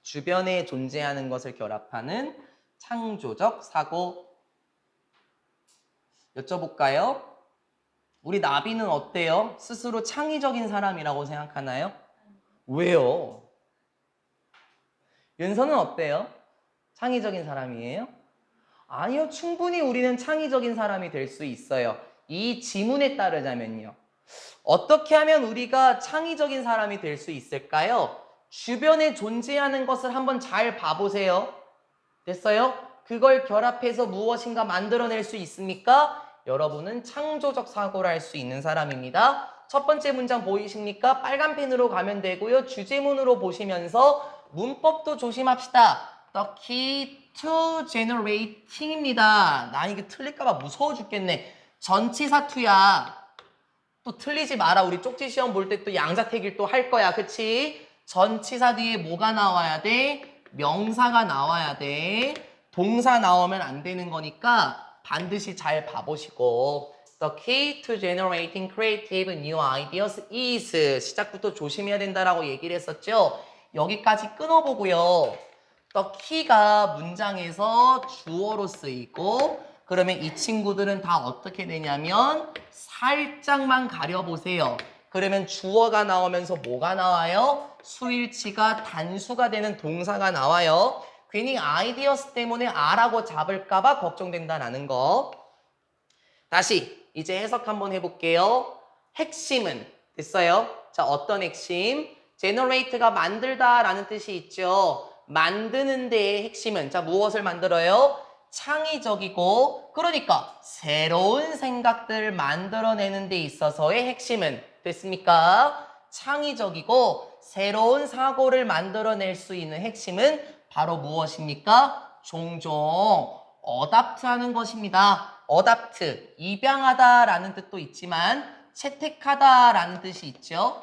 주변에 존재하는 것을 결합하는 창조적 사고. 여쭤볼까요? 우리 나비는 어때요? 스스로 창의적인 사람이라고 생각하나요? 왜요? 윤서는 어때요? 창의적인 사람이에요? 아니요, 충분히 우리는 창의적인 사람이 될 수 있어요. 이 지문에 따르자면요. 어떻게 하면 우리가 창의적인 사람이 될 수 있을까요? 주변에 존재하는 것을 한번 잘 봐보세요. 됐어요? 그걸 결합해서 무엇인가 만들어낼 수 있습니까? 여러분은 창조적 사고를 할 수 있는 사람입니다. 첫 번째 문장 보이십니까? 빨간 펜으로 가면 되고요. 주제문으로 보시면서 문법도 조심합시다. The key to generating입니다. 나 이게 틀릴까봐 무서워 죽겠네. 전치사 투야. 또 틀리지 마라. 우리 쪽지 시험 볼 때 또 양자택일 또 할 거야. 그치? 전치사 뒤에 뭐가 나와야 돼? 명사가 나와야 돼. 동사 나오면 안 되는 거니까 반드시 잘 봐보시고. The key to generating creative new ideas is 시작부터 조심해야 된다라고 얘기를 했었죠. 여기까지 끊어보고요. The key가 문장에서 주어로 쓰이고 그러면 이 친구들은 다 어떻게 되냐면 살짝만 가려보세요. 그러면 주어가 나오면서 뭐가 나와요? 수일치가 단수가 되는 동사가 나와요. 괜히 아이디어스 때문에 아라고 잡을까봐 걱정된다라는 거. 다시 이제 해석 한번 해볼게요. 핵심은 됐어요? 자, 어떤 핵심? generate가 만들다라는 뜻이 있죠. 만드는 데의 핵심은 자, 무엇을 만들어요? 창의적이고 그러니까 새로운 생각들을 만들어내는 데 있어서의 핵심은 됐습니까? 창의적이고 새로운 사고를 만들어낼 수 있는 핵심은 바로 무엇입니까? 종종 어답트하는 것입니다. 어답트, 입양하다라는 뜻도 있지만 채택하다라는 뜻이 있죠.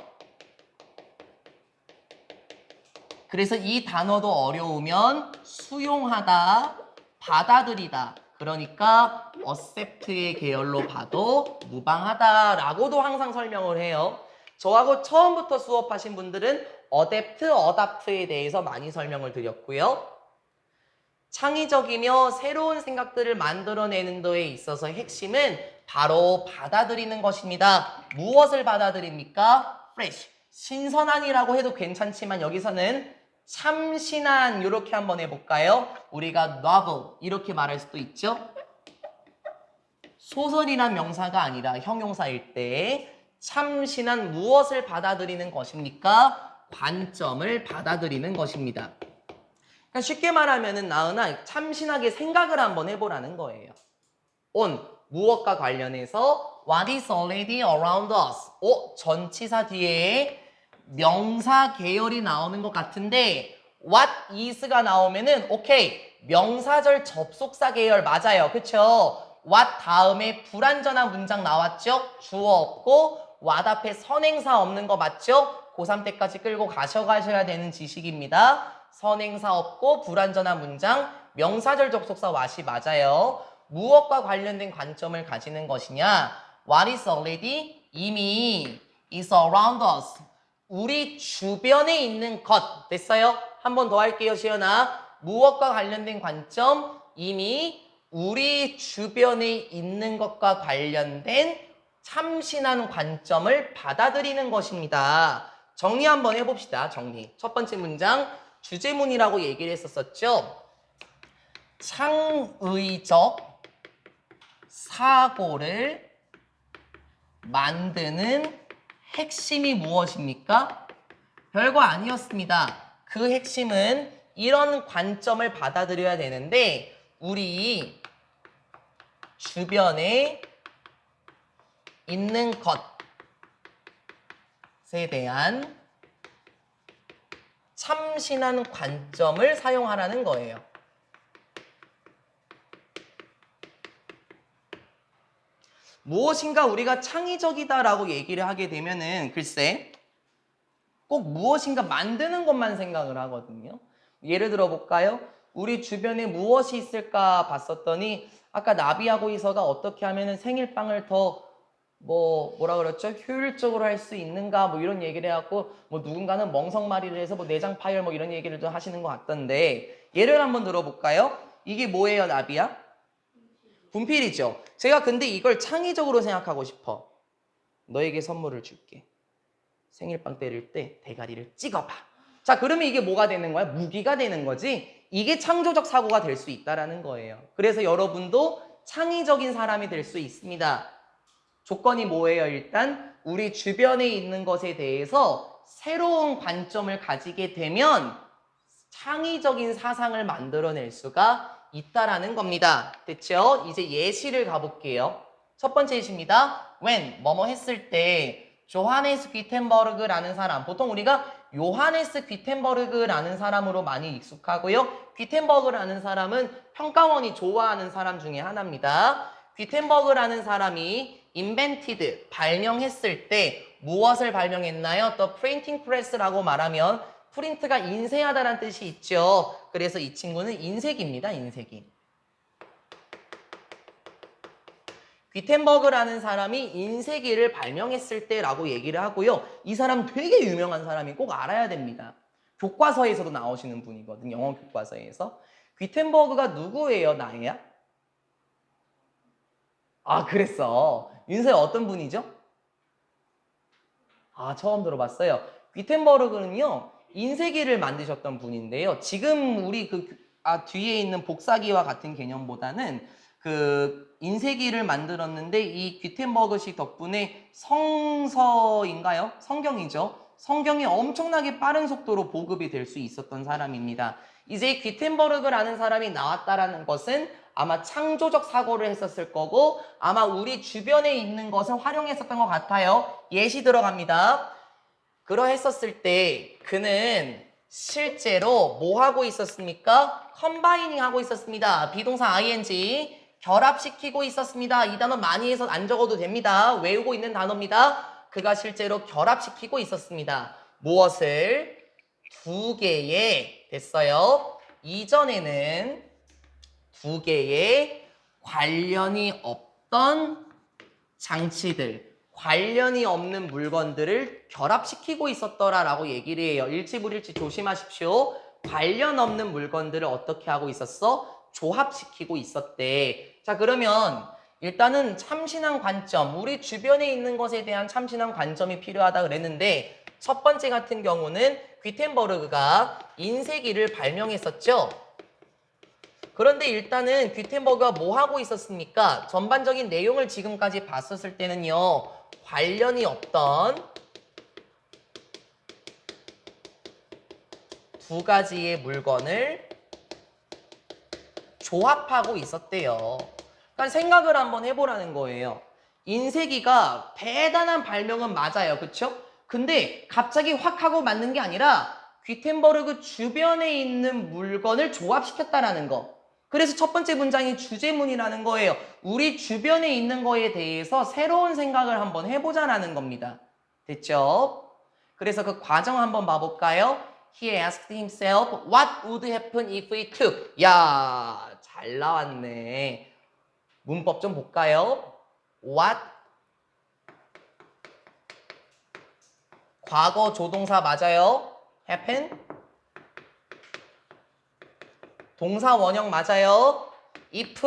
그래서 이 단어도 어려우면 수용하다, 받아들이다. 그러니까 accept의 계열로 봐도 무방하다라고도 항상 설명을 해요. 저하고 처음부터 수업하신 분들은 adapt, adapt에 대해서 많이 설명을 드렸고요. 창의적이며 새로운 생각들을 만들어내는 데에 있어서 핵심은 바로 받아들이는 것입니다. 무엇을 받아들입니까? fresh, 신선한이라고 해도 괜찮지만 여기서는 참신한 이렇게 한번 해볼까요? 우리가 novel 이렇게 말할 수도 있죠. 소설이란 명사가 아니라 형용사일 때 참신한 무엇을 받아들이는 것입니까? 관점을 받아들이는 것입니다. 그러니까 쉽게 말하면은 나은아 참신하게 생각을 한번 해보라는 거예요. on 무엇과 관련해서 what is already around us. 전치사 뒤에 명사 계열이 나오는 것 같은데 what is가 나오면은 오케이 명사절 접속사 계열 맞아요. 그쵸? what 다음에 불완전한 문장 나왔죠? 주어 없고 what 앞에 선행사 없는 거 맞죠? 고3 때까지 끌고 가셔야 되는 지식입니다. 선행사 없고 불완전한 문장 명사절 접속사 what이 맞아요. 무엇과 관련된 관점을 가지는 것이냐? What is already 이미 is around us. 우리 주변에 있는 것. 됐어요? 한 번 더 할게요, 시연아. 무엇과 관련된 관점? 이미 우리 주변에 있는 것과 관련된 참신한 관점을 받아들이는 것입니다. 정리 한번 해봅시다. 정리. 첫 번째 문장 주제문이라고 얘기를 했었죠. 창의적 사고를 만드는 핵심이 무엇입니까? 별거 아니었습니다. 그 핵심은 이런 관점을 받아들여야 되는데 우리 주변에 있는 것에 대한 참신한 관점을 사용하라는 거예요. 무엇인가 우리가 창의적이다라고 얘기를 하게 되면은 글쎄 꼭 무엇인가 만드는 것만 생각을 하거든요. 예를 들어 볼까요? 우리 주변에 무엇이 있을까 봤었더니 아까 나비하고 이서가 어떻게 하면은 생일빵을 더 뭐라 그랬죠? 효율적으로 할 수 있는가 뭐 이런 얘기를 해갖고 뭐 누군가는 멍석말이를 해서 뭐 내장 파열 뭐 이런 얘기를 좀 하시는 것 같던데 예를 한번 들어볼까요? 이게 뭐예요, 나비야? 분필이죠. 제가 근데 이걸 창의적으로 생각하고 싶어. 너에게 선물을 줄게. 생일빵 때릴 때 대가리를 찍어봐. 자, 그러면 이게 뭐가 되는 거야? 무기가 되는 거지. 이게 창조적 사고가 될 수 있다라는 거예요. 그래서 여러분도 창의적인 사람이 될 수 있습니다. 조건이 뭐예요? 일단 우리 주변에 있는 것에 대해서 새로운 관점을 가지게 되면 창의적인 사상을 만들어낼 수가 있다라는 겁니다. 됐죠? 이제 예시를 가볼게요. 첫 번째 예시입니다. when 뭐뭐 했을 때 조하네스 귀텐버그라는 사람, 보통 우리가 요하네스 귀텐버그라는 사람으로 많이 익숙하고요. 귀텐버그라는 사람은 평가원이 좋아하는 사람 중에 하나입니다. 귀텐버그라는 사람이 invented, 발명했을 때 무엇을 발명했나요? The printing press라고 말하면 프린트가 인쇄하다라는 뜻이 있죠. 그래서 이 친구는 인쇄기입니다. 인쇄기. 귀텐버그라는 사람이 인쇄기를 발명했을 때라고 얘기를 하고요. 이 사람 되게 유명한 사람이 꼭 알아야 됩니다. 교과서에서도 나오시는 분이거든요. 영어 교과서에서. 귀텐버그가 누구예요? 나예야? 아, 그랬어. 윤서야 어떤 분이죠? 아, 처음 들어봤어요. 귀텐버그는요, 인쇄기를 만드셨던 분인데요. 지금 우리 뒤에 있는 복사기와 같은 개념보다는 그 인쇄기를 만들었는데 이 귀텐버그식 덕분에 성서인가요? 성경이죠. 성경이 엄청나게 빠른 속도로 보급이 될 수 있었던 사람입니다. 이제 귀텐버그라는 사람이 나왔다라는 것은 아마 창조적 사고를 했었을 거고 아마 우리 주변에 있는 것을 활용했었던 것 같아요. 예시 들어갑니다. 그러했었을 때 그는 실제로 뭐 하고 있었습니까? 컴바이닝 하고 있었습니다. 비동사 ing 결합시키고 있었습니다. 이 단어 많이 해서 안 적어도 됩니다. 외우고 있는 단어입니다. 그가 실제로 결합시키고 있었습니다. 무엇을? 두 개의 됐어요. 이전에는 두 개의 관련이 없던 장치들, 관련이 없는 물건들을 결합시키고 있었더라라고 얘기를 해요. 일치불일치 조심하십시오. 관련 없는 물건들을 어떻게 하고 있었어? 조합시키고 있었대. 자, 그러면 일단은 참신한 관점, 우리 주변에 있는 것에 대한 참신한 관점이 필요하다 그랬는데 첫 번째 같은 경우는 귀텐버그가 인쇄기를 발명했었죠. 그런데 일단은 귀텐버그가 뭐 하고 있었습니까? 전반적인 내용을 지금까지 봤었을 때는요. 관련이 없던 두 가지의 물건을 조합하고 있었대요. 그러니까 생각을 한번 해보라는 거예요. 인쇄기가 대단한 발명은 맞아요. 그쵸? 근데 갑자기 확 하고 만든 게 아니라 귀텐버그 주변에 있는 물건을 조합시켰다라는 거. 그래서 첫 번째 문장이 주제문이라는 거예요. 우리 주변에 있는 거에 대해서 새로운 생각을 한번 해보자라는 겁니다. 됐죠? 그래서 그 과정 한번 봐볼까요? He asked himself, what would happen if we took? 야, 잘 나왔네. 문법 좀 볼까요? What? 과거 조동사 맞아요? happen? 동사 원형 맞아요? if?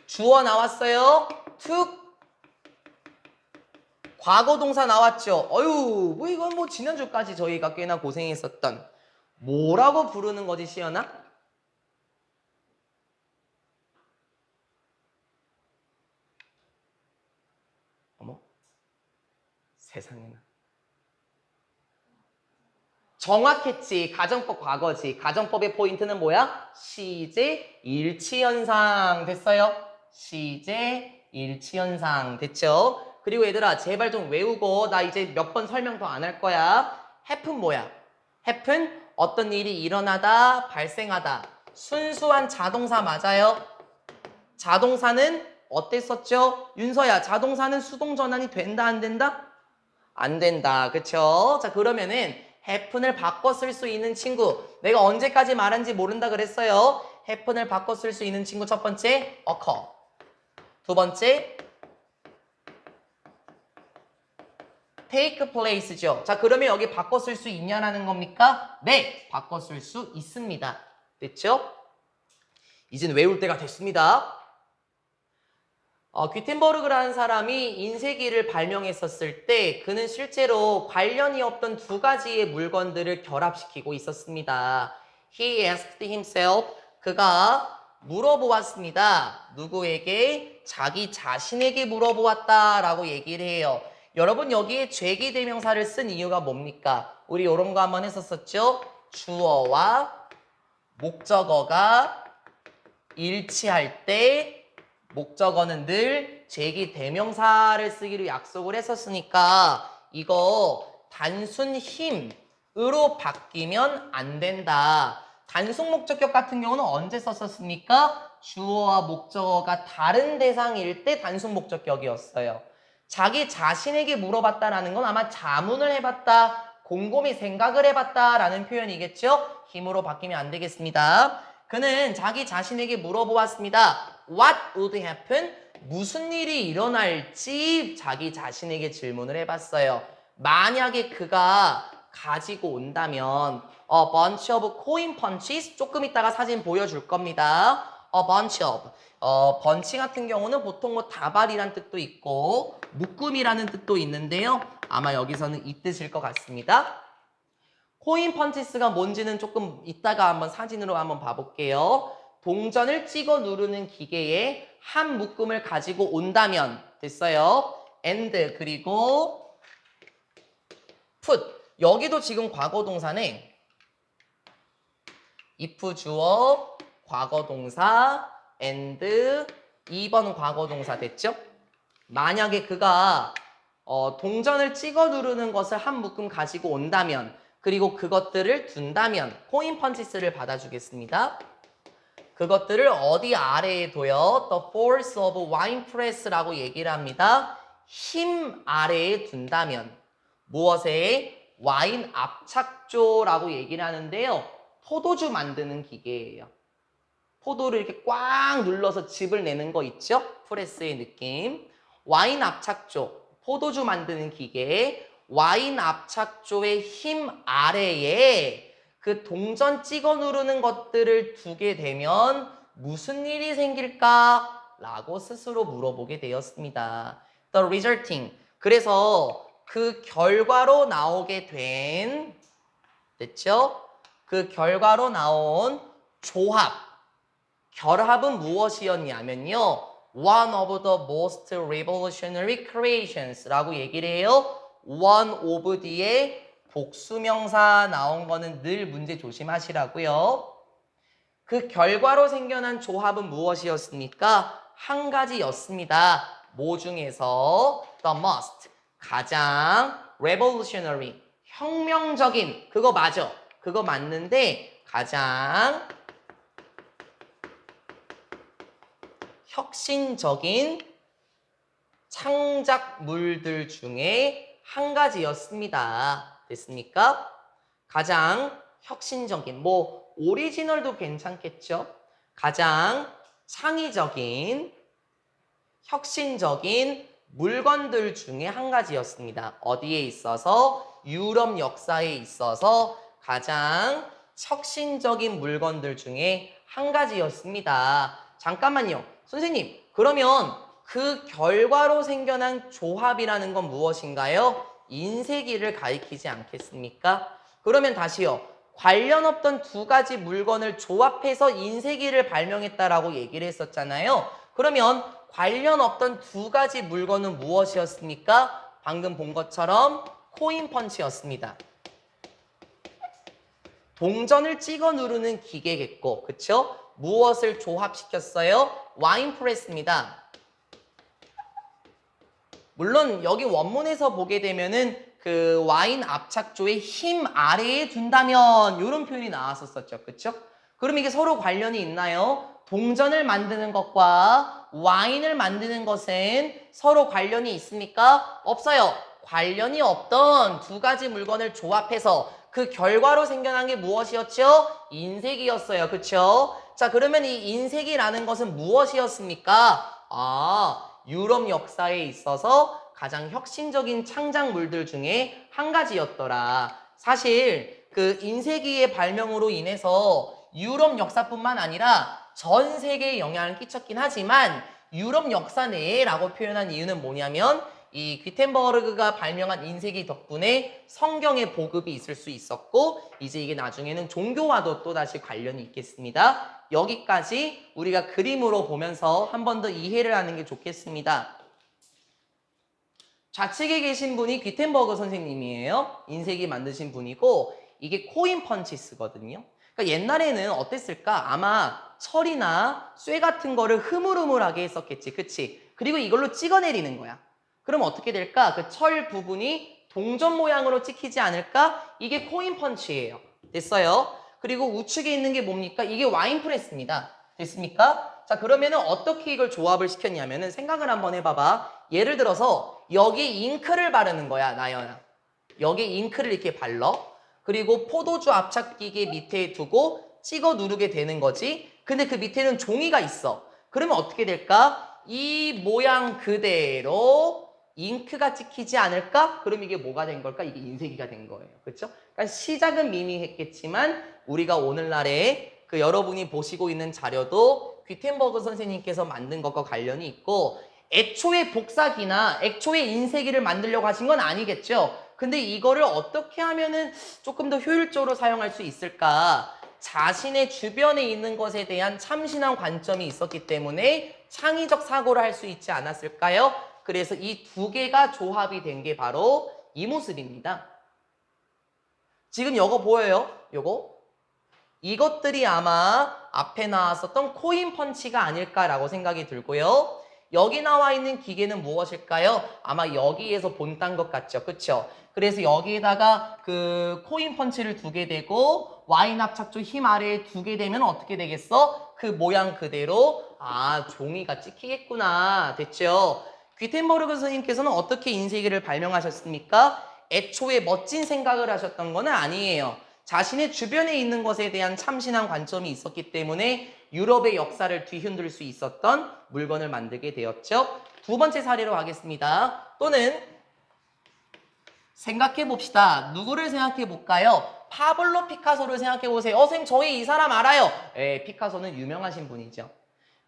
주어 나왔어요? took? 과거 동사 나왔죠? 어휴, 뭐 이건 뭐 지난주까지 저희가 꽤나 고생했었던 뭐라고 부르는 거지, 시연아? 어머, 세상에나. 정확했지. 가정법 과거지. 가정법의 포인트는 뭐야? 시제 일치현상. 됐어요? 시제 일치현상. 됐죠? 그리고 얘들아 제발 좀 외우고 나 이제 몇 번 설명 더 안 할 거야. happen 뭐야? happen 어떤 일이 일어나다 발생하다. 순수한 자동사 맞아요? 자동사는 어땠었죠? 윤서야 자동사는 수동 전환이 된다 안 된다? 안 된다. 그쵸? 자 그러면은 happen을 바꿔 쓸 수 있는 친구 내가 언제까지 말한지 모른다 그랬어요. happen을 바꿔 쓸 수 있는 친구 첫 번째 occur 두 번째 take place죠. 자 그러면 여기 바꿔 쓸 수 있냐라는 겁니까? 네 바꿔 쓸 수 있습니다. 됐죠? 이제는 외울 때가 됐습니다. 귀텐버그라는 사람이 인쇄기를 발명했었을 때 그는 실제로 관련이 없던 두 가지의 물건들을 결합시키고 있었습니다. He asked himself, 그가 물어보았습니다. 누구에게? 자기 자신에게 물어보았다라고 얘기를 해요. 여러분 여기에 죄기대명사를 쓴 이유가 뭡니까? 우리 이런 거 한번 했었었죠? 주어와 목적어가 일치할 때 목적어는 늘 제기대명사를 쓰기로 약속을 했었으니까 이거 단순 힘으로 바뀌면 안 된다. 단순 목적격 같은 경우는 언제 썼었습니까? 주어와 목적어가 다른 대상일 때 단순 목적격이었어요. 자기 자신에게 물어봤다라는 건 아마 자문을 해봤다, 곰곰이 생각을 해봤다라는 표현이겠죠? 힘으로 바뀌면 안 되겠습니다. 그는 자기 자신에게 물어보았습니다. What would happen? 무슨 일이 일어날지 자기 자신에게 질문을 해봤어요. 만약에 그가 가지고 온다면 a bunch of coin punches 조금 이따가 사진 보여줄 겁니다. a bunch of 번치 같은 경우는 보통 뭐 다발이란 뜻도 있고 묶음이라는 뜻도 있는데요. 아마 여기서는 이 뜻일 것 같습니다. 코인 펀치스가 뭔지는 조금 이따가 한번 사진으로 한번 봐볼게요. 동전을 찍어 누르는 기계에 한 묶음을 가지고 온다면 됐어요. and 그리고 put 여기도 지금 과거 동사네. if 주어 과거 동사 and 2번 과거 동사 됐죠? 만약에 그가 동전을 찍어 누르는 것을 한 묶음 가지고 온다면 그리고 그것들을 둔다면 코인 펀치스를 받아주겠습니다. 그것들을 어디 아래에 둬요? The force of wine press라고 얘기를 합니다. 힘 아래에 둔다면 무엇에? 와인 압착조라고 얘기를 하는데요. 포도주 만드는 기계예요. 포도를 이렇게 꽉 눌러서 즙을 내는 거 있죠? 프레스의 느낌. 와인 압착조, 포도주 만드는 기계에 와인 압착조의 힘 아래에 그 동전 찍어 누르는 것들을 두게 되면 무슨 일이 생길까? 라고 스스로 물어보게 되었습니다. The resulting. 그래서 그 결과로 나오게 된, 됐죠? 그 결과로 나온 조합, 결합은 무엇이었냐면요. One of the most revolutionary creations라고 얘기를 해요. One of 뒤에 복수명사 나온 거는 늘 문제 조심하시라고요. 그 결과로 생겨난 조합은 무엇이었습니까? 한 가지였습니다. 뭐 중에서 the most 가장 revolutionary 혁명적인 그거 맞아. 그거 맞는데 가장 혁신적인 창작물들 중에 한 가지였습니다. 됐습니까? 가장 혁신적인, 뭐 오리지널도 괜찮겠죠? 가장 창의적인, 혁신적인 물건들 중에 한 가지였습니다. 어디에 있어서? 유럽 역사에 있어서 가장 혁신적인 물건들 중에 한 가지였습니다. 잠깐만요. 선생님, 그러면 그 결과로 생겨난 조합이라는 건 무엇인가요? 인쇄기를 가리키지 않겠습니까? 그러면 다시요. 관련 없던 두 가지 물건을 조합해서 인쇄기를 발명했다라고 얘기를 했었잖아요. 그러면 관련 없던 두 가지 물건은 무엇이었습니까? 방금 본 것처럼 코인 펀치였습니다. 동전을 찍어 누르는 기계겠고, 그쵸? 무엇을 조합시켰어요? 와인 프레스입니다. 물론 여기 원문에서 보게 되면은 그 와인 압착조의 힘 아래에 둔다면 이런 표현이 나왔었죠. 그쵸? 그럼 이게 서로 관련이 있나요? 동전을 만드는 것과 와인을 만드는 것은 서로 관련이 있습니까? 없어요. 관련이 없던 두 가지 물건을 조합해서 그 결과로 생겨난 게 무엇이었죠? 인쇄기였어요. 그쵸? 자, 그러면 이 인쇄기라는 것은 무엇이었습니까? 유럽 역사에 있어서 가장 혁신적인 창작물들 중에 한 가지였더라. 사실 그 인쇄기의 발명으로 인해서 유럽 역사뿐만 아니라 전 세계에 영향을 끼쳤긴 하지만 유럽 역사 내라고 표현한 이유는 뭐냐면 이 귀텐버그가 발명한 인쇄기 덕분에 성경의 보급이 있을 수 있었고 이제 이게 나중에는 종교와도 또다시 관련이 있겠습니다. 여기까지 우리가 그림으로 보면서 한 번 더 이해를 하는 게 좋겠습니다. 좌측에 계신 분이 귀텐버그 선생님이에요. 인쇄기 만드신 분이고 이게 코인 펀치스거든요. 그러니까 옛날에는 어땠을까? 아마 철이나 쇠 같은 거를 흐물흐물하게 했었겠지. 그치? 그리고 이걸로 찍어내리는 거야. 그럼 어떻게 될까? 그 철 부분이 동전 모양으로 찍히지 않을까? 이게 코인 펀치예요. 됐어요? 그리고 우측에 있는 게 뭡니까? 이게 와인 프레스입니다. 됐습니까? 자, 그러면은 어떻게 이걸 조합을 시켰냐면은 생각을 한번 해봐봐. 예를 들어서 여기에 잉크를 바르는 거야, 나연아. 여기에 잉크를 이렇게 발라. 그리고 포도주 압착기계 밑에 두고 찍어 누르게 되는 거지. 근데 그 밑에는 종이가 있어. 그러면 어떻게 될까? 이 모양 그대로 잉크가 찍히지 않을까? 그럼 이게 뭐가 된 걸까? 이게 인쇄기가 된 거예요. 그렇죠? 그러니까 시작은 미미했겠지만 우리가 오늘날에 그 여러분이 보시고 있는 자료도 귀텐버그 선생님께서 만든 것과 관련이 있고 애초에 복사기나 애초에 인쇄기를 만들려고 하신 건 아니겠죠? 근데 이거를 어떻게 하면은 조금 더 효율적으로 사용할 수 있을까? 자신의 주변에 있는 것에 대한 참신한 관점이 있었기 때문에 창의적 사고를 할 수 있지 않았을까요? 그래서 이 두 개가 조합이 된 게 바로 이 모습입니다. 지금 요거 보여요? 요거? 이것들이 아마 앞에 나왔었던 코인 펀치가 아닐까라고 생각이 들고요. 여기 나와 있는 기계는 무엇일까요? 아마 여기에서 본딴 것 같죠? 그쵸? 그래서 여기에다가 그 코인 펀치를 두게 되고 와인 압착조 힘 아래에 두게 되면 어떻게 되겠어? 그 모양 그대로 종이가 찍히겠구나. 됐죠? 귀텐버그 선생님께서는 어떻게 인쇄기를 발명하셨습니까? 애초에 멋진 생각을 하셨던 건 아니에요. 자신의 주변에 있는 것에 대한 참신한 관점이 있었기 때문에 유럽의 역사를 뒤흔들 수 있었던 물건을 만들게 되었죠. 두 번째 사례로 가겠습니다. 또는 생각해 봅시다. 누구를 생각해 볼까요? 파블로 피카소를 생각해 보세요. 선생님 저희 이 사람 알아요. 피카소는 유명하신 분이죠.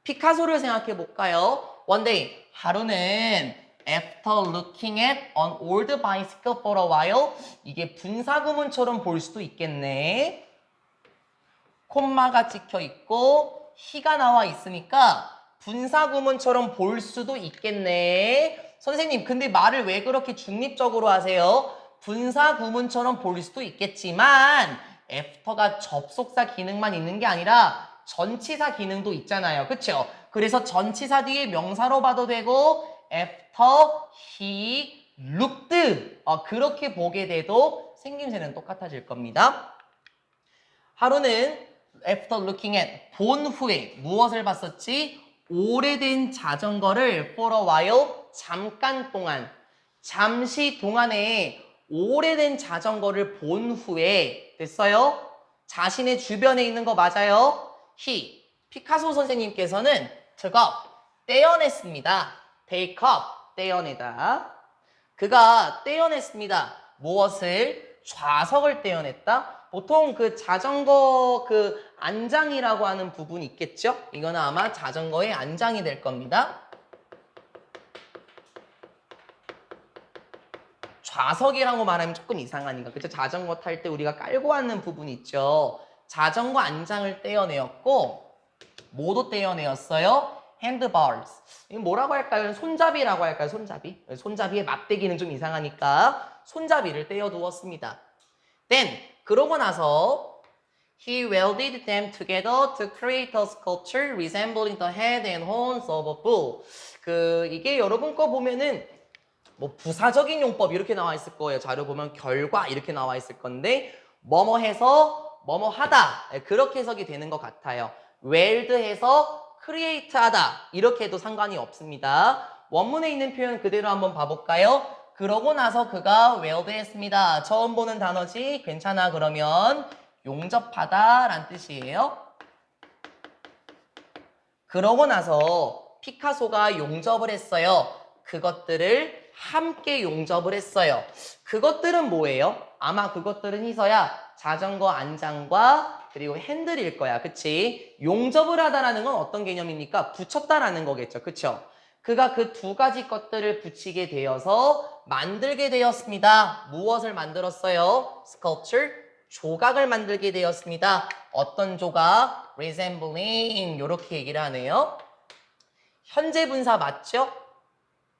피카소를 생각해 볼까요? One day, 하루는 after looking at an old bicycle for a while 이게 분사구문처럼 볼 수도 있겠네. 콤마가 찍혀 있고 희가 나와 있으니까 분사구문처럼 볼 수도 있겠네. 선생님 근데 말을 왜 그렇게 중립적으로 하세요? 분사구문처럼 볼 수도 있겠지만 after가 접속사 기능만 있는 게 아니라 전치사 기능도 있잖아요. 그쵸? 그래서 전치사 뒤에 명사로 봐도 되고 after he looked 그렇게 보게 돼도 생김새는 똑같아질 겁니다. 하루는 after looking at 본 후에 무엇을 봤었지? 오래된 자전거를 for a while 잠깐 동안 잠시 동안에 오래된 자전거를 본 후에 됐어요? 자신의 주변에 있는 거 맞아요? he 피카소 선생님께서는 took up 떼어냈습니다. take up 떼어내다. 그가 떼어냈습니다. 무엇을? 좌석을 떼어냈다. 보통 그 자전거 그 안장이라고 하는 부분이 있겠죠? 이거는 아마 자전거의 안장이 될 겁니다. 좌석이라고 말하면 조금 이상하니까 그쵸? 자전거 탈 때 우리가 깔고 앉는 부분 있죠? 자전거 안장을 떼어내었고 뭐도 떼어내었어요? 핸드바스. 이거 뭐라고 할까요? 손잡이라고 할까요? 손잡이. 손잡이의 맞대기는 좀 이상하니까 손잡이를 떼어두었습니다. Then 그러고 나서 he welded them together to create a sculpture resembling the head and horns of a bull. 이게 여러분 거 보면은 뭐 부사적인 용법 이렇게 나와 있을 거예요. 자료 보면 결과 이렇게 나와 있을 건데 뭐뭐 해서 뭐뭐 하다 그렇게 해석이 되는 것 같아요. weld 해서 create 하다 이렇게 해도 상관이 없습니다. 원문에 있는 표현 그대로 한번 봐볼까요? 그러고 나서 그가 weld 했습니다. 처음 보는 단어지 괜찮아 그러면 용접하다 라는 뜻이에요. 그러고 나서 피카소가 용접을 했어요. 그것들을 함께 용접을 했어요. 그것들은 뭐예요? 아마 그것들은 희서야 자전거 안장과 그리고 핸들일 거야. 그치? 용접을 하다라는 건 어떤 개념입니까? 붙였다라는 거겠죠. 그쵸? 그가 그 두 가지 것들을 붙이게 되어서 만들게 되었습니다. 무엇을 만들었어요? sculpture, 조각을 만들게 되었습니다. 어떤 조각? resembling, 이렇게 얘기를 하네요. 현재 분사 맞죠?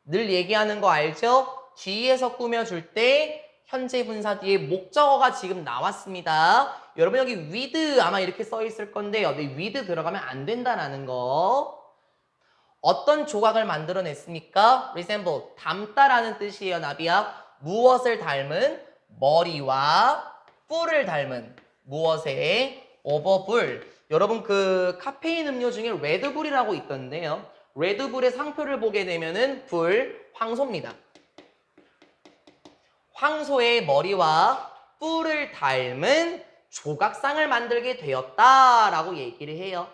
늘 얘기하는 거 알죠? 뒤에서 꾸며줄 때 현재 분사 뒤에 목적어가 지금 나왔습니다. 여러분 여기 with 아마 이렇게 써 있을 건데요. 근데 with 들어가면 안 된다라는 거. 어떤 조각을 만들어냈습니까? resemble, 닮다라는 뜻이에요, 나비야. 무엇을 닮은? 머리와 뿔을 닮은. 무엇에? 오버불. 여러분 그 카페인 음료 중에 레드불이라고 있던데요. 레드불의 상표를 보게 되면은 불, 황소입니다. 황소의 머리와 뿔을 닮은 조각상을 만들게 되었다라고 얘기를 해요.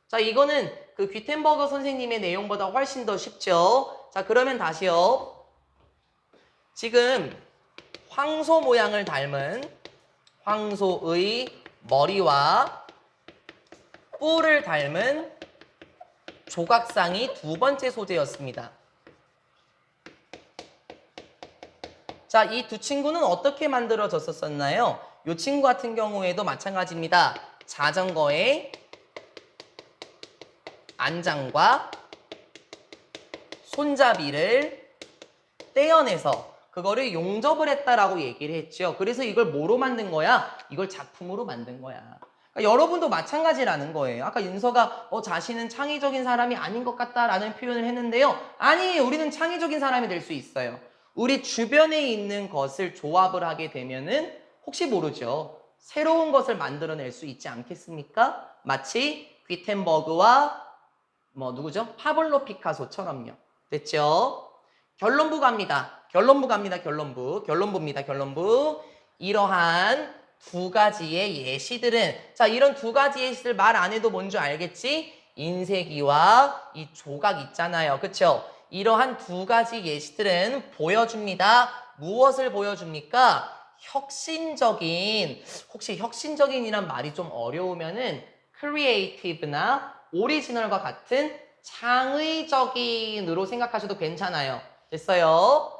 자, 이거는 그 귀텐버그 선생님의 내용보다 훨씬 더 쉽죠. 자, 그러면 다시요. 지금 황소 모양을 닮은 황소의 머리와 뿔을 닮은 조각상이 두 번째 소재였습니다. 자, 이 두 친구는 어떻게 만들어졌었나요? 이 친구 같은 경우에도 마찬가지입니다. 자전거의 안장과 손잡이를 떼어내서 그거를 용접을 했다라고 얘기를 했죠. 그래서 이걸 뭐로 만든 거야? 이걸 작품으로 만든 거야. 그러니까 여러분도 마찬가지라는 거예요. 아까 윤서가 자신은 창의적인 사람이 아닌 것 같다라는 표현을 했는데요. 아니, 우리는 창의적인 사람이 될 수 있어요. 우리 주변에 있는 것을 조합을 하게 되면은 혹시 모르죠. 새로운 것을 만들어낼 수 있지 않겠습니까? 마치 귀텐버그와 누구죠? 파블로 피카소처럼요. 됐죠? 결론부 갑니다. 결론부입니다. 결론부. 이러한 두 가지의 예시들은, 자, 이런 두 가지 예시들 말 안 해도 뭔지 알겠지? 인쇄기와 이 조각 있잖아요. 그쵸? 이러한 두 가지 예시들은 보여줍니다. 무엇을 보여줍니까? 혁신적인, 혹시 혁신적인이란 말이 좀 어려우면은 creative나 오리지널과 같은 창의적인으로 생각하셔도 괜찮아요. 됐어요?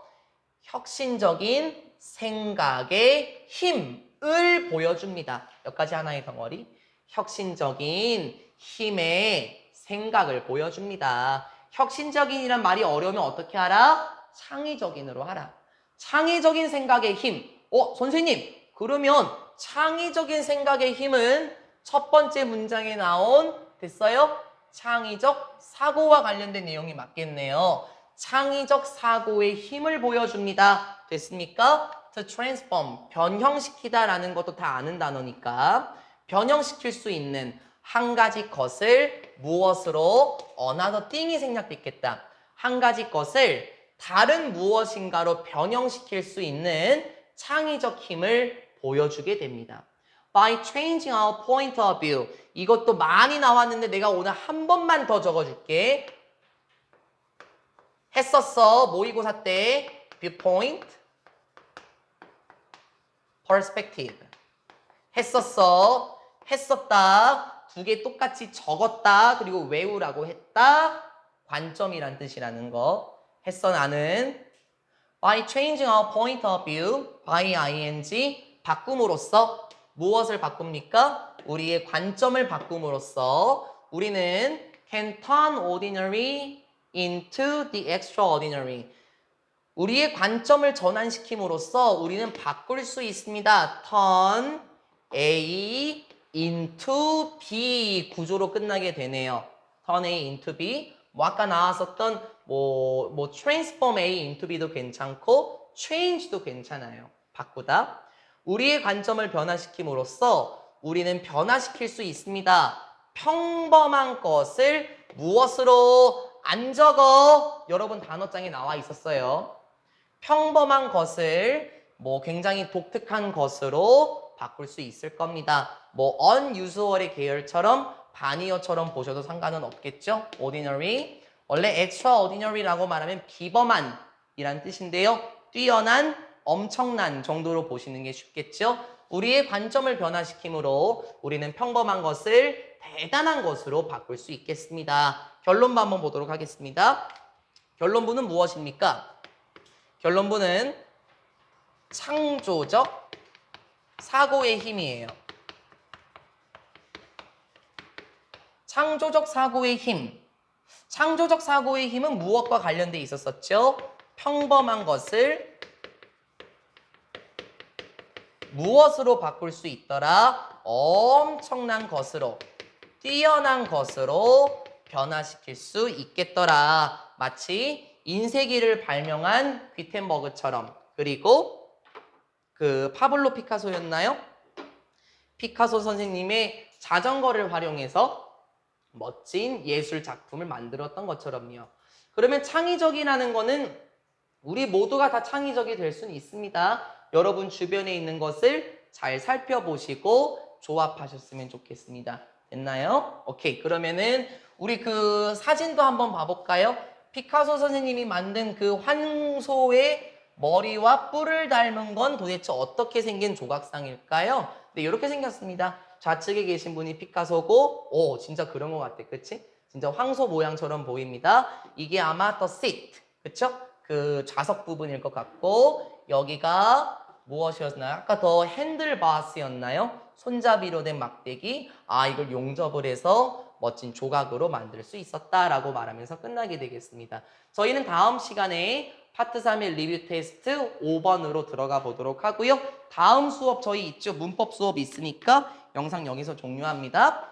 혁신적인 생각의 힘을 보여줍니다. 여기까지 하나의 덩어리. 혁신적인 힘의 생각을 보여줍니다. 혁신적인이란 말이 어려우면 어떻게 하라? 창의적인으로 하라. 창의적인 생각의 힘. 선생님, 그러면 창의적인 생각의 힘은 첫 번째 문장에 나온, 됐어요? 창의적 사고와 관련된 내용이 맞겠네요. 창의적 사고의 힘을 보여줍니다. 됐습니까? To transform, 변형시키다라는 것도 다 아는 단어니까 변형시킬 수 있는 한 가지 것을 무엇으로? another thing이 생략됐겠다. 한 가지 것을 다른 무엇인가로 변형시킬 수 있는 창의적 힘을 보여주게 됩니다. By changing our point of view. 이것도 많이 나왔는데 내가 오늘 한 번만 더 적어줄게. 했었어. 모의고사 때 viewpoint, perspective. 했었어. 했었다. 두 개 똑같이 적었다. 그리고 외우라고 했다. 관점이란 뜻이라는 거. 했어 나는. By changing our point of view, by ing, 바꿈으로써 무엇을 바꿉니까? 우리의 관점을 바꿈으로써 우리는 can turn ordinary into the extraordinary. 우리의 관점을 전환시킴으로써 우리는 바꿀 수 있습니다. turn A into B 구조로 끝나게 되네요. turn A into B. 아까 나왔었던 transform A into B도 괜찮고 change도 괜찮아요. 바꾸다. 우리의 관점을 변화시킴으로써 우리는 변화시킬 수 있습니다. 평범한 것을 무엇으로? 안 적어. 여러분 단어장에 나와 있었어요. 평범한 것을 굉장히 독특한 것으로 바꿀 수 있을 겁니다. unusual의 계열처럼 바니어처럼 보셔도 상관은 없겠죠? ordinary. 원래 extraordinary라고 말하면 비범한 이란 뜻인데요. 뛰어난, 엄청난 정도로 보시는 게 쉽겠죠? 우리의 관점을 변화시키므로 우리는 평범한 것을 대단한 것으로 바꿀 수 있겠습니다. 결론부 한번 보도록 하겠습니다. 결론부는 무엇입니까? 결론부는 창조적 사고의 힘이에요. 창조적 사고의 힘. 창조적 사고의 힘은 무엇과 관련돼 있었었죠? 평범한 것을 무엇으로 바꿀 수 있더라? 엄청난 것으로, 뛰어난 것으로 변화시킬 수 있겠더라. 마치 인쇄기를 발명한 귀텐버그처럼. 그리고 그 파블로 피카소였나요? 피카소 선생님의 자전거를 활용해서 멋진 예술 작품을 만들었던 것처럼요. 그러면 창의적이라는 거는 우리 모두가 다 창의적이 될 수는 있습니다. 여러분 주변에 있는 것을 잘 살펴보시고 조합하셨으면 좋겠습니다. 됐나요? 오케이. 그러면은 우리 그 사진도 한번 봐볼까요? 피카소 선생님이 만든 그 황소의 머리와 뿔을 닮은 건 도대체 어떻게 생긴 조각상일까요? 네, 이렇게 생겼습니다. 좌측에 계신 분이 피카소고, 오, 진짜 그런 것 같아. 그치? 진짜 황소 모양처럼 보입니다. 이게 아마 the seat, 그쵸? 그 좌석 부분일 것 같고, 여기가 무엇이었나요? 아까 더 핸들바스였나요? 손잡이로 된 막대기. 아, 이걸 용접을 해서 멋진 조각으로 만들 수 있었다라고 말하면서 끝나게 되겠습니다. 저희는 다음 시간에 파트 3의 리뷰 테스트 5번으로 들어가 보도록 하고요. 다음 수업 저희 있죠? 문법 수업 있으니까 영상 여기서 종료합니다.